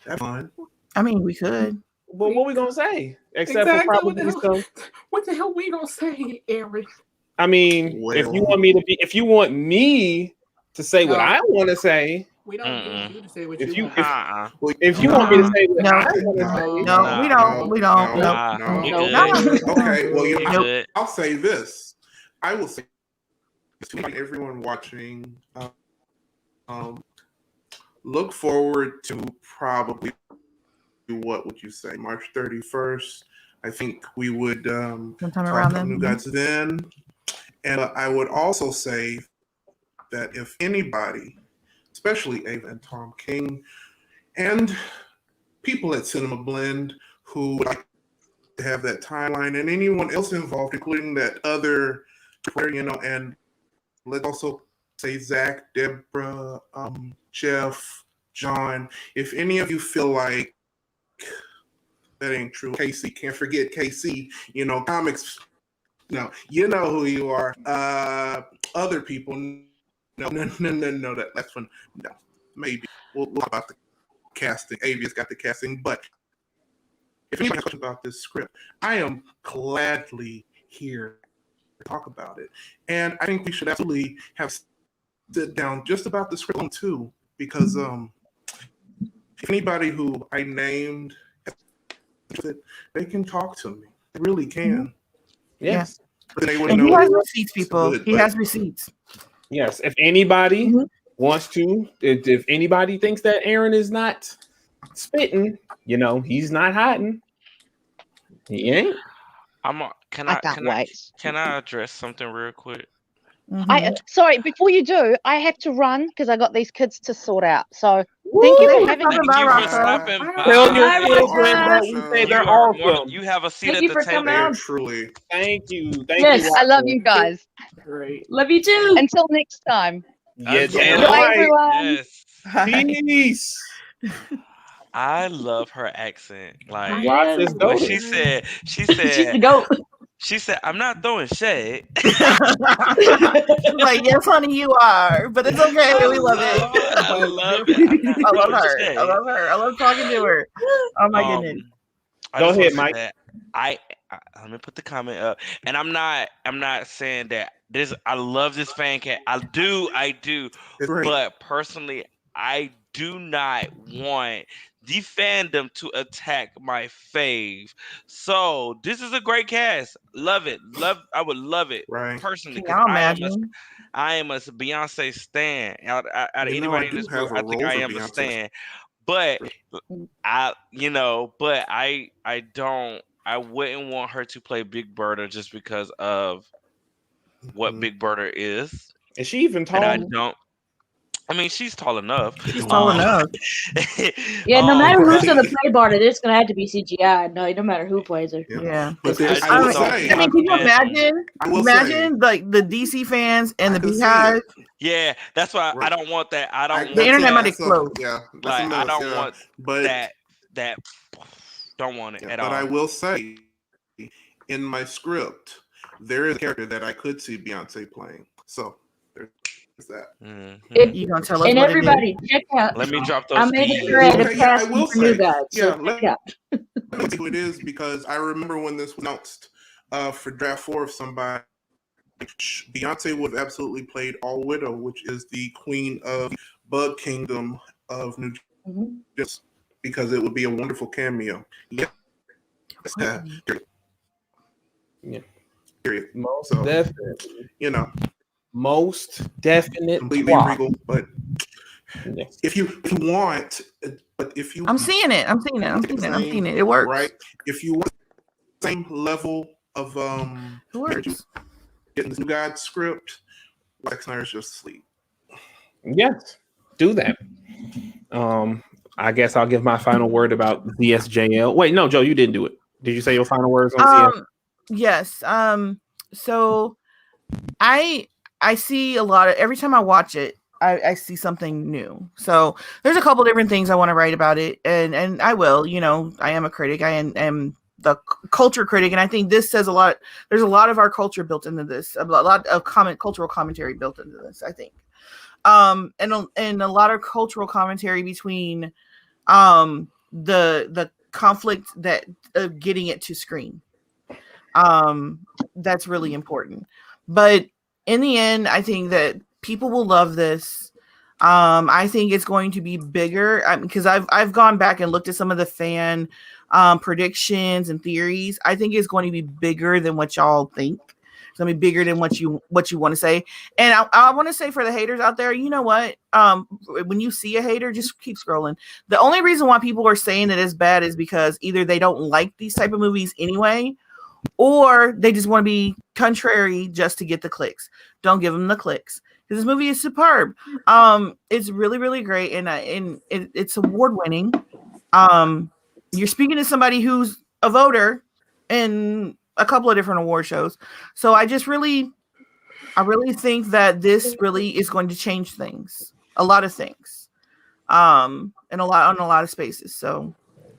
That's fine. I mean, we could. But what we gonna say? Except exactly. for probably some. What the hell we gonna say, Eric? I mean, if you want me to say what I want to say, we don't need you to say what if you want. If you want me to say what I want to say, we don't. Okay, well, Good. I'll say this. I will say, everyone watching, look forward to probably, what would you say, March 31st. I think we would sometime talk around about then. New Gods then. And I would also say that if anybody, especially Ava and Tom King, and people at Cinema Blend who would like to have that timeline, and anyone else involved, including that other, and let's also say Zack, Deborah, Jeff, John, if any of you feel like that ain't true, Casey, can't forget Casey, comics, you know who you are. Other people, no, that's fun. No, maybe we'll talk about the casting. Avia's got the casting, but if anybody has questions about this script, I am gladly here to talk about it. And I think we should absolutely have sit down just about the script too, because if anybody who I named, they can talk to me. They really can. yes. But they And wouldn't he know has it's receipts, people. good, He but- has receipts. Yes. If anybody wants to, if anybody thinks that Aaron is not spitting, he's not hiding. He ain't. Can I can't wait. Can I address something real quick? Sorry, before you do, I have to run because I got these kids to sort out. So thank you for having me. Thank you for stopping by. Tell your children that we say they're awesome. You have a seat Thank at you the for table. coming on. Truly. Thank you. Yes. you. I love you guys. Great. Love you too. Until next time. Yeah, Again. Bye, right. everyone. Yes. Peace. I love her accent. Like Watch this when go. she said, She's the goat. she said, I'm not throwing shade. Like, yes, honey, you are, but it's okay. We love it. I love it. I love her. I love her. I love talking to her. Oh my goodness. I Go just wanna ahead, say Mike. that I let me put the comment up, and I'm not saying that this. I love this fan cat. I do, It's great. but personally, I do not want the fandom to attack my fave. So this is a great cast. Love it. I would love it Right. personally. Can y'all 'Cause imagine? I am a Beyonce stan. Out of You know, anybody I in this do have group, a I think role I for am a Beyonce. stan. But I wouldn't want her to play Big Bertha just because of what Big Bertha is. And she even And I told don't. I mean, she's tall enough. She's tall enough. Yeah, no matter who's Right. gonna play Barda, there's gonna have to be CGI. No matter who plays her. Yeah. But I I will just don't- say, I mean, can you imagine? I will Imagine like the DC fans and the I can see Beehive. it. Yeah, that's why I don't want that. I don't want The internet might that's explode. Yeah, that's Like, a I mess, don't yeah. want but that. Don't want it yeah, at but all. I will say, in my script, there is a character that I could see Beyonce playing. So there's that. If- You gonna tell us And what everybody, check out. Let me drop those. I made a keys. creative Okay, yeah, I casting will for new say, guys. yeah, So check it out. Let me tell you who it is, because I remember when this was announced for draft 4 of somebody, Beyonce would have absolutely played All Widow, which is the queen of Bug Kingdom of New Jersey, because it would be a wonderful cameo. Yeah. Yeah. Period. Most So, definitely. you know, Most definite. completely twat. regal. But Yes. if you want, but if you I'm seeing it. I'm seeing it. It works. right, if you want the same level of It works. getting this new God script, Zack Snyder's just asleep. Yes. Do that. I guess I'll give my final word about ZSJL. Wait, no, Joe, you didn't do it. Did you say your final words on ZS? Yes. So I see a lot of, every time I watch it, I see something new. So there's a couple different things I want to write about it, and I will. You know, I am a critic. I am the culture critic, and I think this says a lot. There's a lot of our culture built into this. A lot of cultural commentary built into this, I think. And a lot of cultural commentary between the conflict that of getting it to screen. That's really important. But in the end, I think that people will love this. I think it's going to be bigger because I've gone back and looked at some of the fan predictions and theories. I think it's going to be bigger than what y'all think. It's gonna be bigger than what you want to say. And I want to say for the haters out there, you know what? When you see a hater, just keep scrolling. The only reason why people are saying that it's bad is because either they don't like these type of movies anyway, or they just want to be contrary just to get the clicks. Don't give them the clicks, because this movie is superb. It's really, really great, and it's award winning. You're speaking to somebody who's a voter in a couple of different award shows, so I really think that this really is going to change things, a lot of things, and on a lot of spaces. So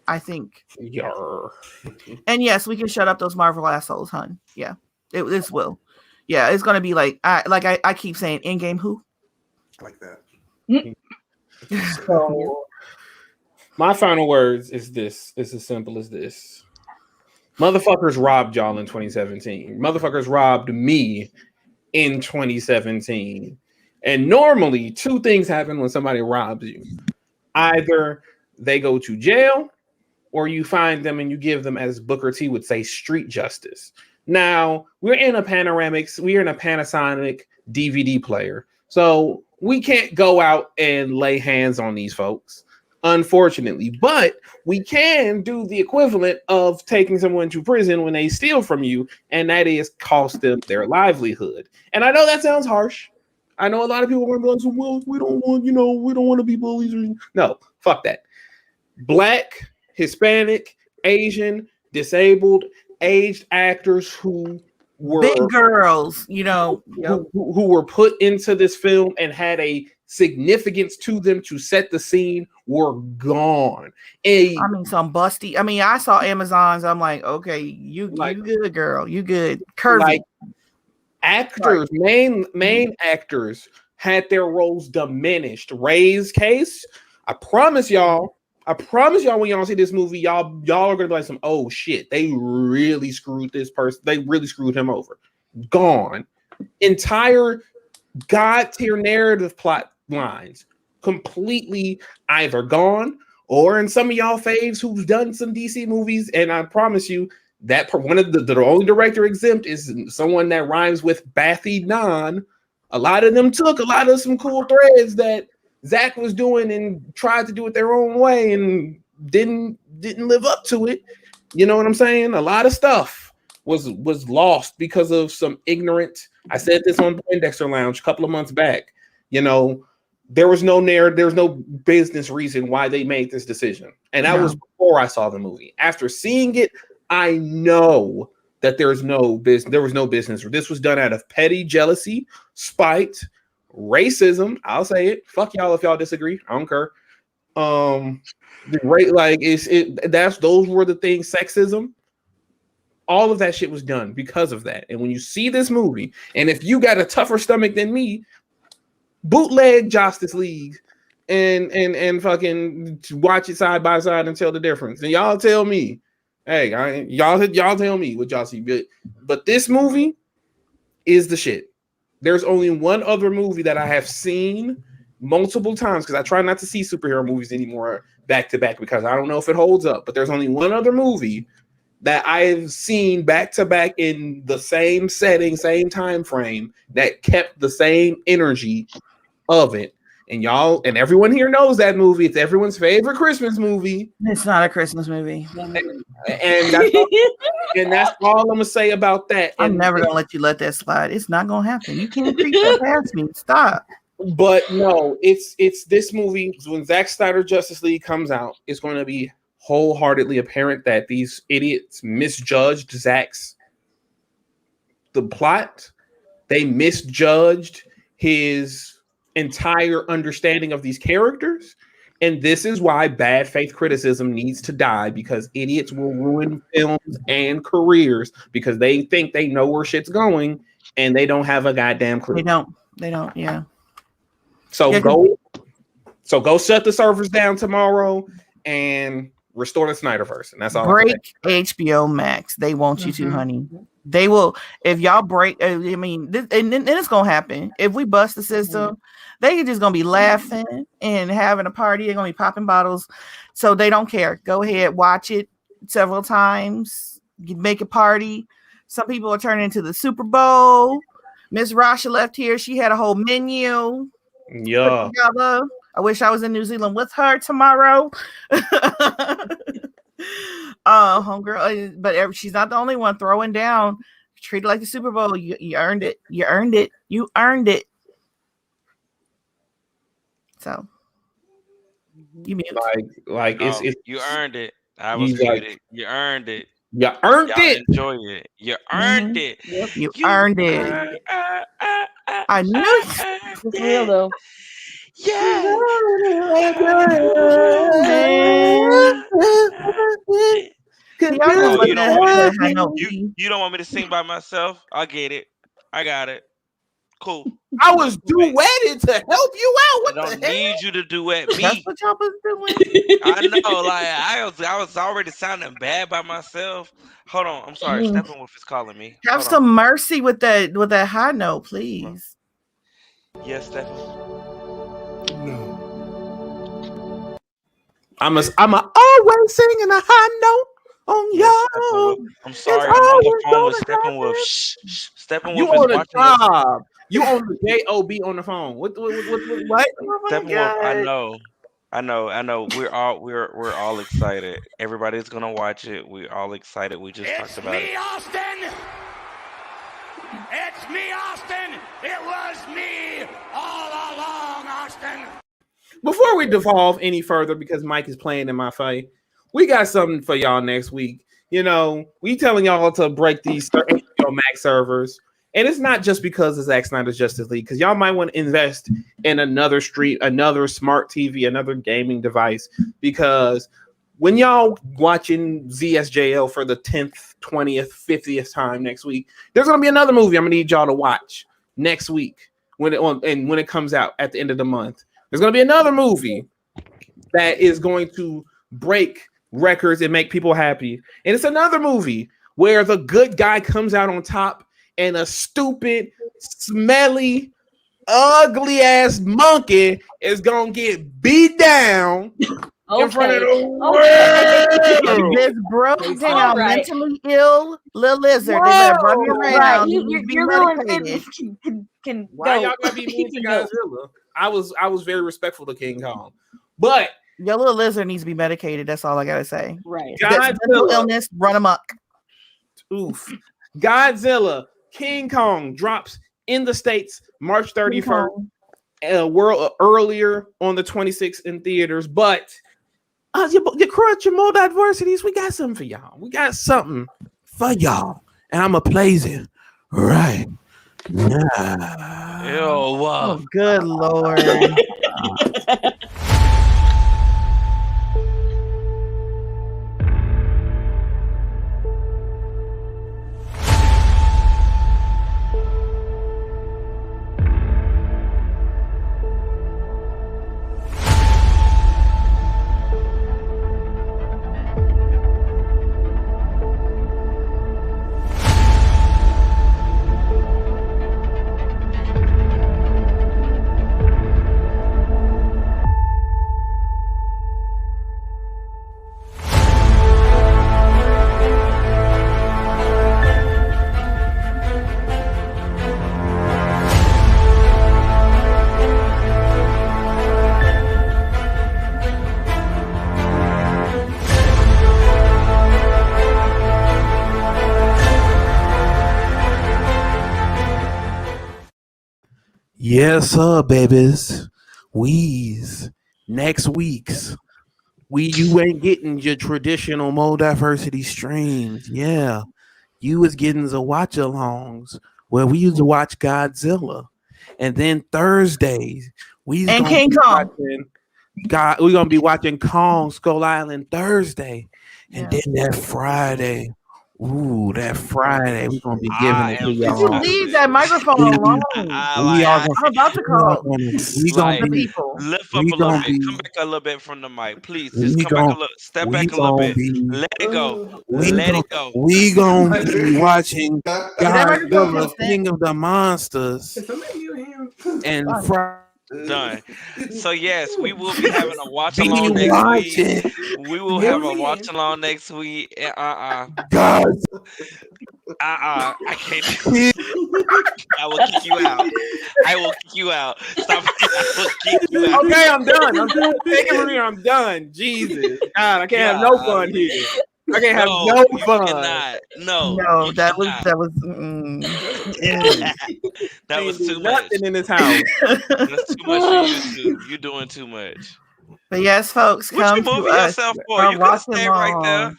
I think, and yes, we can shut up those Marvel assholes, hun. Yeah, this will. Yeah, it's gonna be like I keep saying, in game who? I like that. So, my final words is this. It's as simple as this. Motherfuckers robbed y'all in 2017. Motherfuckers robbed me in 2017. And normally, two things happen when somebody robs you. Either they go to jail, or you find them and you give them, as Booker T would say, street justice. Now, we're in a Panasonic DVD player, so we can't go out and lay hands on these folks, unfortunately. But we can do the equivalent of taking someone to prison when they steal from you, and that is cost them their livelihood. And I know that sounds harsh. I know a lot of people are going to be like, well, we don't want to be bullies. No, fuck that. Black, Hispanic, Asian, disabled, aged actors who were big girls, who were put into this film and had a significance to them to set the scene were gone. I mean, some busty. I mean, I saw Amazons. I'm like, okay, you good, girl, you good. Curvy. Like actors, main actors had their roles diminished. Ray's case, I promise y'all, when y'all see this movie, y'all are gonna be like, oh shit, they really screwed this person. They really screwed him over. Gone. Entire God tier narrative plot lines completely either gone, or in some of y'all faves who've done some DC movies, and I promise you that one of the only director exempt is someone that rhymes with Bathy Non. A lot of them took a lot of some cool threads that Zack was doing and tried to do it their own way and didn't live up to it. You know what I'm saying? A lot of stuff was lost because of some ignorant. I said this on Poindexter Lounge a couple of months back. You know, there was no narrative, there was no business reason why they made this decision. And that was before I saw the movie. After seeing it, I know that there was no business. This was done out of petty jealousy, spite, racism. I'll say it. Fuck y'all if y'all disagree. I don't care. Those were the things, sexism. All of that shit was done because of that. And when you see this movie, and if you got a tougher stomach than me, bootleg Justice League and fucking watch it side by side and tell the difference. And y'all tell me, hey, y'all tell me what y'all see. But this movie is the shit. There's only one other movie that I have seen multiple times, because I try not to see superhero movies anymore back to back because I don't know if it holds up. But there's only one other movie that I've seen back to back in the same setting, same time frame, that kept the same energy of it. And y'all and everyone here knows that movie. It's everyone's favorite Christmas movie. It's not a Christmas movie. And that's all I'm gonna say about that. I'm never gonna let you let that slide. It's not gonna happen. You can't creep up past me. Stop. But no, it's this movie. When Zack Snyder Justice League comes out, it's going to be wholeheartedly apparent that these idiots misjudged the plot. They misjudged his entire understanding of these characters. And this is why bad faith criticism needs to die, because idiots will ruin films and careers because they think they know where shit's going and they don't have a goddamn clue. They don't. Yeah. So go shut the servers down tomorrow and restore the Snyderverse. And that's all. Break HBO Max. They want you to, honey. They will. If y'all break, I mean, and it's gonna happen. If we bust the system, they just gonna be laughing and having a party. They're gonna be popping bottles, so they don't care. Go ahead, watch it several times. You make a party. Some people are turning into the Super Bowl. Miss Rasha left here. She had a whole menu. Yeah. I wish I was in New Zealand with her tomorrow. Homegirl, but she's not the only one throwing down. Treat it like the Super Bowl. You earned it. You earned it. You earned it. So you mean it's you earned it. I was muted. You earned it. You earned it. Enjoy it. You earned it. Yep, you earned it. I knew it's real though. Yeah. You don't want me to sing by myself? I get it. I got it. Cool. I was duetted to help you out. I don't need you to duet me. That's what y'all was doing. I know, like I was already sounding bad by myself. Hold on, I'm sorry. Steppenwolf is calling me. Have some mercy with that high note, please. Yes, Steppenwolf. No. I'm always singing a high note on y'all. I'm sorry, I'm on the phone with Steppenwolf. Shh. Steppenwolf You is on the watching job. You on the JOB on the phone. What? Steppenwolf, I know. We're all excited. Everybody's gonna watch it. We're all excited. We just talked about it. Austin. It's me, Austin. It was me all along, Austin. Before we devolve any further, because Mike is playing in my face, we got something for y'all next week. You know, we telling y'all to break these HBO Max servers. And it's not just because of Zack Snyder's Justice League, because y'all might want to invest in another smart TV, another gaming device, because when y'all watching ZSJL for the 10th, 20th, 50th time next week, there's going to be another movie I'm going to need y'all to watch next week when it comes out at the end of the month. There's going to be another movie that is going to break records and make people happy. And it's another movie where the good guy comes out on top and a stupid, smelly, ugly-ass monkey is going to get beat down in front of the world. This broke down, mentally ill little lizard. They let run around. Your little can Why go. y'all gotta be mean to Godzilla? I was very respectful to King Kong, but your little lizard needs to be medicated. That's all I gotta say. Right. Mental illness, run amok. Oof. Godzilla, King Kong drops in the States March 31st. world earlier on the 26th in theaters, but your crutch, your MulDiversities, we got something for y'all. We got something for y'all, and I'm gonna play it right now. Ew, wow. Oh, good Lord. Yes, sir, babies. We's next week's. You ain't getting your traditional MulDiversity streams. Yeah. You was getting the watch alongs where we used to watch Godzilla. And then Thursdays, we're King Kong. we're gonna be watching Kong Skull Island Thursday. And Yeah. then that Friday. Ooh, that Friday, we're gonna be giving it to You y'all. leave that microphone alone. I'm about to call the people. Lift up a little bit. Come back a little bit from the mic, please. Just come back a little. Step back a little bit. Let it go. Let it go. We gonna be watching Godzilla, King of the Monsters, and done. So yes, we will be having a watch along next week. We will have a watch along next week. God. I can't. I will kick you out. I will kick you out. Stop. I will kick you out. Okay, I'm done. Take it from here. I'm done. Jesus, God, I can't have no fun here. I can't have no fun. No, that was that was too much. Nothing in this house. That's too much for you two. You're doing too much. But yes, folks, what come you moving to yourself us. for? You could have stayed right there.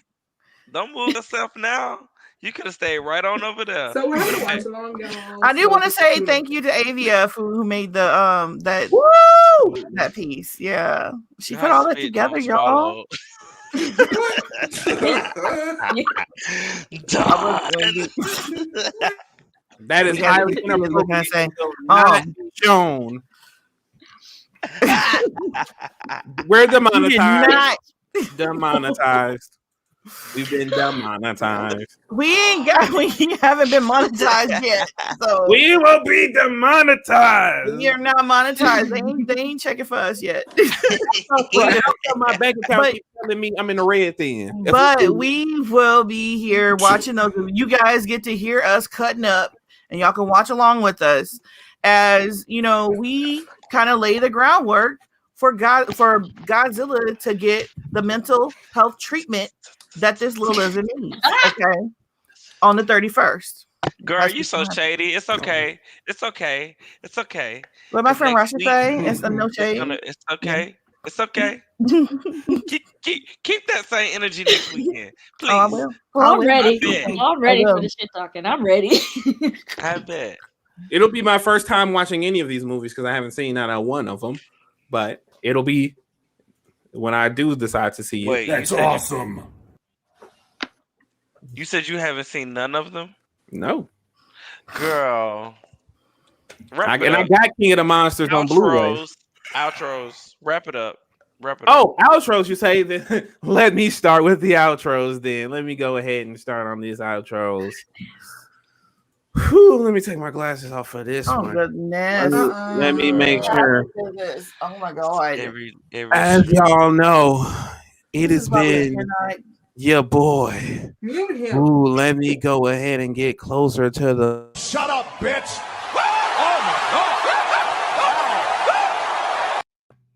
Don't move yourself now. You could have stayed right on over there. So we're having a watch along, y'all. I do want to say thank you to Avia who made the that piece. Yeah, she put all that together, y'all. That is highly inappropriate. Not shown. We're demonetized. Demonetized. We've been demonetized. We haven't been monetized yet. So we will be demonetized. We are not monetized. They ain't checking for us yet. My bank account keeps telling me I'm in the red then. But we will be here watching those. You guys get to hear us cutting up, and y'all can watch along with us as we kind of lay the groundwork for Godzilla to get the mental health treatment that this little lizard needs. Okay, on the 31st. Girl, you so shady. It's okay. It's okay. It's okay. What my friend Rasha say? It's no shade. It's okay. It's okay. keep that same energy next weekend, please. Oh, I will. I'm ready. I'm ready for the shit talking. I'm ready. I bet. It'll be my first time watching any of these movies because I haven't seen not one of them. But it'll be when I do decide to see it. That's awesome. You said you haven't seen none of them? No. Girl. I got King of the Monsters on Blu-ray. Outros. Wrap it up. Oh, outros, you say? Then let me start with the outros then. Let me go ahead and start on these outros. Whew, let me take my glasses off for this one. Goodness. Let me make sure. Oh my God. As y'all know, it has been your boy. Ooh, let me go ahead and get closer to the. Shut up, bitch.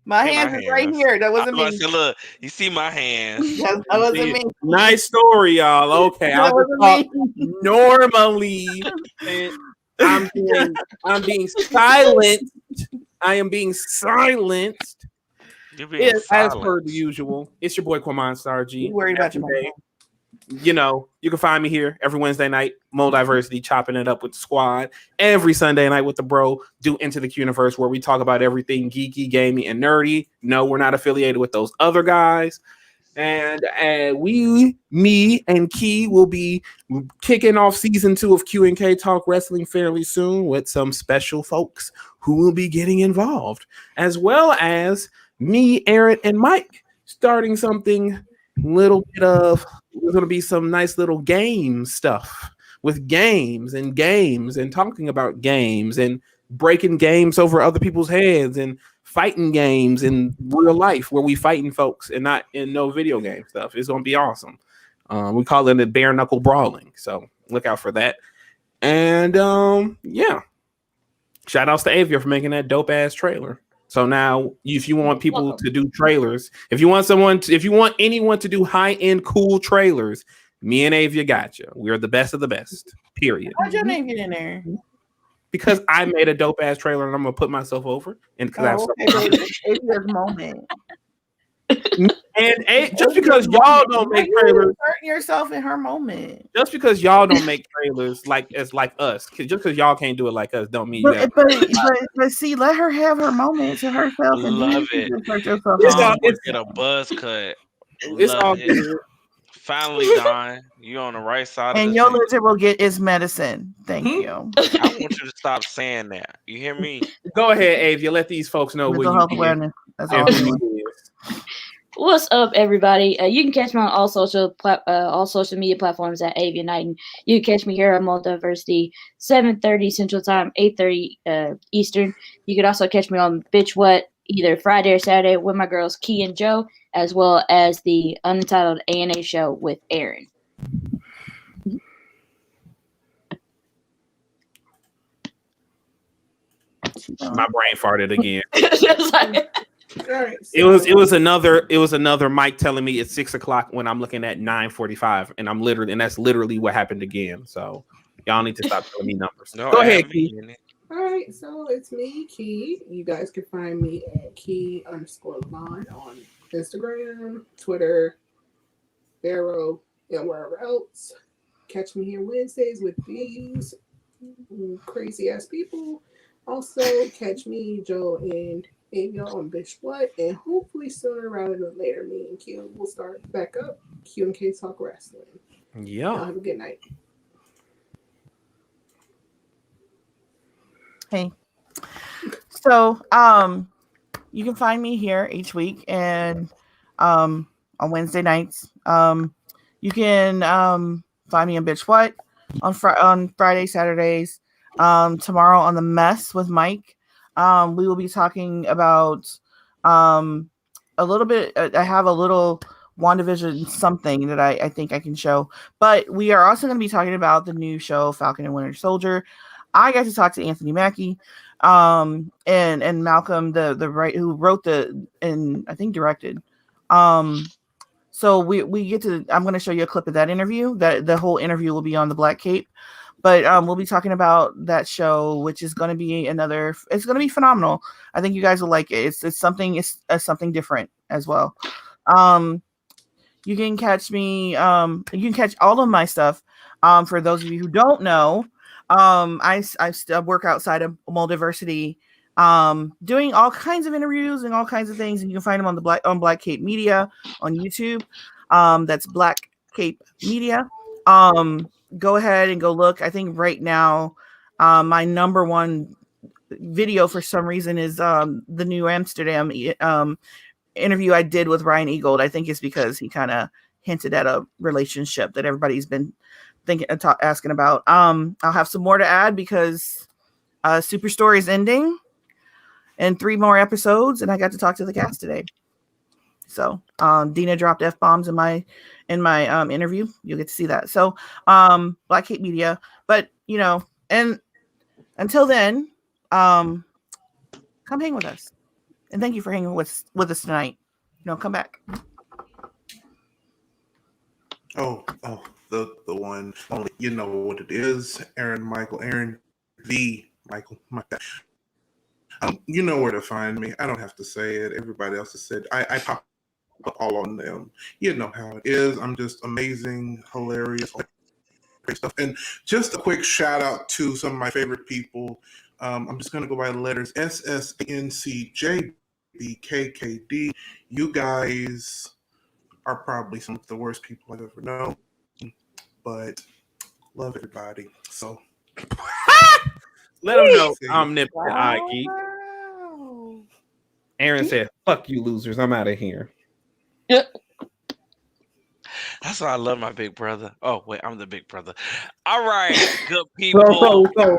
My hands is right here. That wasn't me. Look, you see my hands. That wasn't me. Nice story, y'all. Okay, I'll talk normally. I'm being silent I am being silenced. You're being As per the silenced. usual, it's your boy Quamon Star G. You worried about your Every day, mom. you know, you can find me here every Wednesday night, MulDiversity, chopping it up with the squad. Every Sunday night with the bro, do Into the Universe, where we talk about everything geeky, gamey, and nerdy. No, we're not affiliated with those other guys. And me and Key will be kicking off season 2 of Q&K Talk Wrestling fairly soon with some special folks who will be getting involved, as well as me, Aaron, and Mike starting something little bit of, there's going to be some nice little game stuff with games and talking about games and breaking games over other people's heads and fighting games in real life where we fighting folks and not in no video game stuff. It's going to be awesome. We call it bare knuckle brawling. So look out for that. And yeah, shout outs to Ayer for making that dope ass trailer. So now, if you want people to do trailers, if you want anyone to do high end cool trailers, me and Ayer got you. We're the best of the best. Period. How'd your name get in there? Because I made a dope ass trailer and I'm gonna put myself over. And because Ayer's moment. And just because y'all don't make trailers, hurting yourself in her moment. Just because y'all don't make trailers like us, just because y'all can't do it like us, don't mean that. But see, let her have her moment to herself. And Love it. Get a buzz cut. It's all good. Finally, Don, you on the right side. And of the your lizard will get its medicine. Thank you. I want you to stop saying that. You hear me? Go ahead, Ayer. Let these folks know Mental health awareness. That's all. What's up, everybody? You can catch me on all social media platforms at Ayer Knighton. You can catch me here at MulDiversity, 7:30 Central Time, 8:30 Eastern. You can also catch me on Bitch What either Friday or Saturday with my girls Key and Joe, as well as the Untitled A&A show with Aaron. My brain farted again. Right, so It was another Mike telling me it's 6:00 when I'm looking at 9:45, and that's literally what happened again. So y'all need to stop telling me numbers. No, go ahead, Key. All right, so it's me, Key. You guys can find me at Key_Lavon on Instagram, Twitter, Vero, and wherever else. Catch me here Wednesdays with these crazy ass people. Also, catch me, Joe, and Ayer on Bitch What, and hopefully sooner rather than later, me and Q will start back up Q&K Talk Wrestling. Yeah. Have a good night. Hey. So, you can find me here each week and on Wednesday nights. You can find me on Bitch What on Friday, Saturdays. Tomorrow on The Mess with Mike. We will be talking about a little bit. I have a little WandaVision something that I think I can show, but we are also going to be talking about the new show Falcon and Winter Soldier. I got to talk to Anthony Mackie, and Malcolm, the right who wrote and I think directed. So we get to. I'm going to show you a clip of that interview. That the whole interview will be on the Black Cape. But we'll be talking about that show, which is going to be it's going to be phenomenal. I think you guys will like it. It's something different as well. You can catch me. You can catch all of my stuff. For those of you who don't know, I still work outside of MulDiversity, doing all kinds of interviews and all kinds of things. And you can find them on Black Cape Media on YouTube. That's Black Cape Media. Go ahead and go look. I think right now, my number one video for some reason is the new Amsterdam interview I did with Ryan Eagold. I think it's because he kind of hinted at a relationship that everybody's been asking about. I'll have some more to add because Superstore is ending and 3 more episodes, and I got to talk to the cast today. So Dina dropped F-bombs in my interview. You'll get to see that. So Black Cape Media. But and until then, come hang with us. And thank you for hanging with us tonight. Come back. Oh, the one only, you know what it is. Aaron the Michael. You know where to find me. I don't have to say it. Everybody else has said. I pop up all on them. You know how it is. I'm just amazing, hilarious, great stuff. And just a quick shout out to some of my favorite people. I'm just gonna go by the letters SSNCJBKKD. You guys are probably some of the worst people I've ever known, but love everybody. So let them know I'm Omnipotent Eye Geek. Aaron said, "Fuck you, losers. I'm out of here." That's why I love my big brother. Oh wait, I'm the big brother. All right, good people. Well,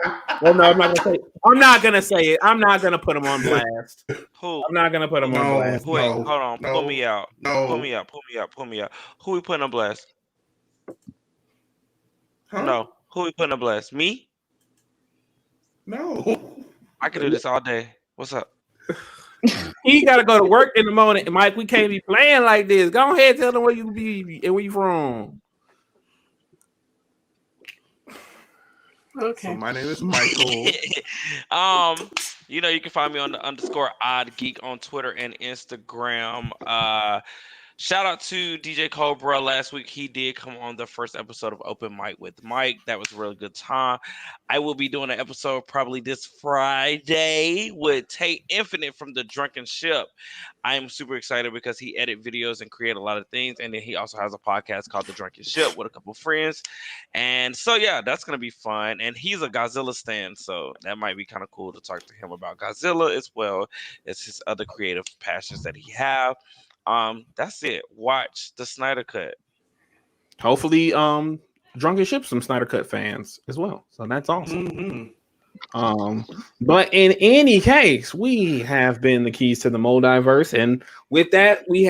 no, I'm not gonna say. I'm not gonna say it. I'm not gonna put him on blast. Who? I'm not gonna put him on blast. Wait, hold on. Pull me out. No. Pull me out. Who we putting on blast? Huh? No. Who we putting on blast? Me? No. I can do this all day. What's up? He gotta go to work in the morning. Mike, we can't be playing like this. Go ahead, tell them where you be and where you from. Okay. So my name is Michael. You know, you can find me on the _oddgeek on Twitter and Instagram. Shout out to DJ Cobra. Last week he did come on the first episode of Open Mic with Mike. That was a really good time. I will be doing an episode probably this Friday with Tate Infinite from The Drunken Ship. I am super excited because he edit videos and create a lot of things. And then he also has a podcast called The Drunken Ship with a couple of friends. And so, yeah, that's going to be fun. And he's a Godzilla stan, so that might be kind of cool to talk to him about Godzilla as well as his other creative passions that he have. That's it. Watch the Snyder Cut. Hopefully, Drunken Ship some Snyder Cut fans as well. So that's awesome. But in any case, we have been the keys to the MulDiverse, and with that, we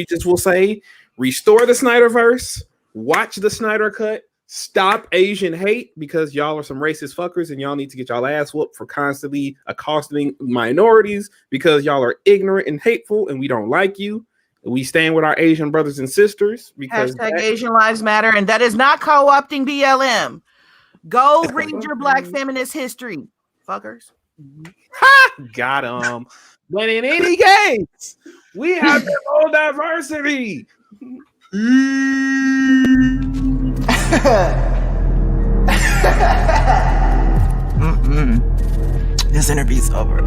just will say restore the Snyderverse, watch the Snyder Cut, stop Asian hate because y'all are some racist fuckers, and y'all need to get y'all ass whooped for constantly accosting minorities because y'all are ignorant and hateful, and we don't like you. We stand with our Asian brothers and sisters because Asian Lives Matter, and that is not co-opting BLM. Go read your Black feminist history, fuckers. Got him. But in any case, we have the MulDiversity. This interview's over.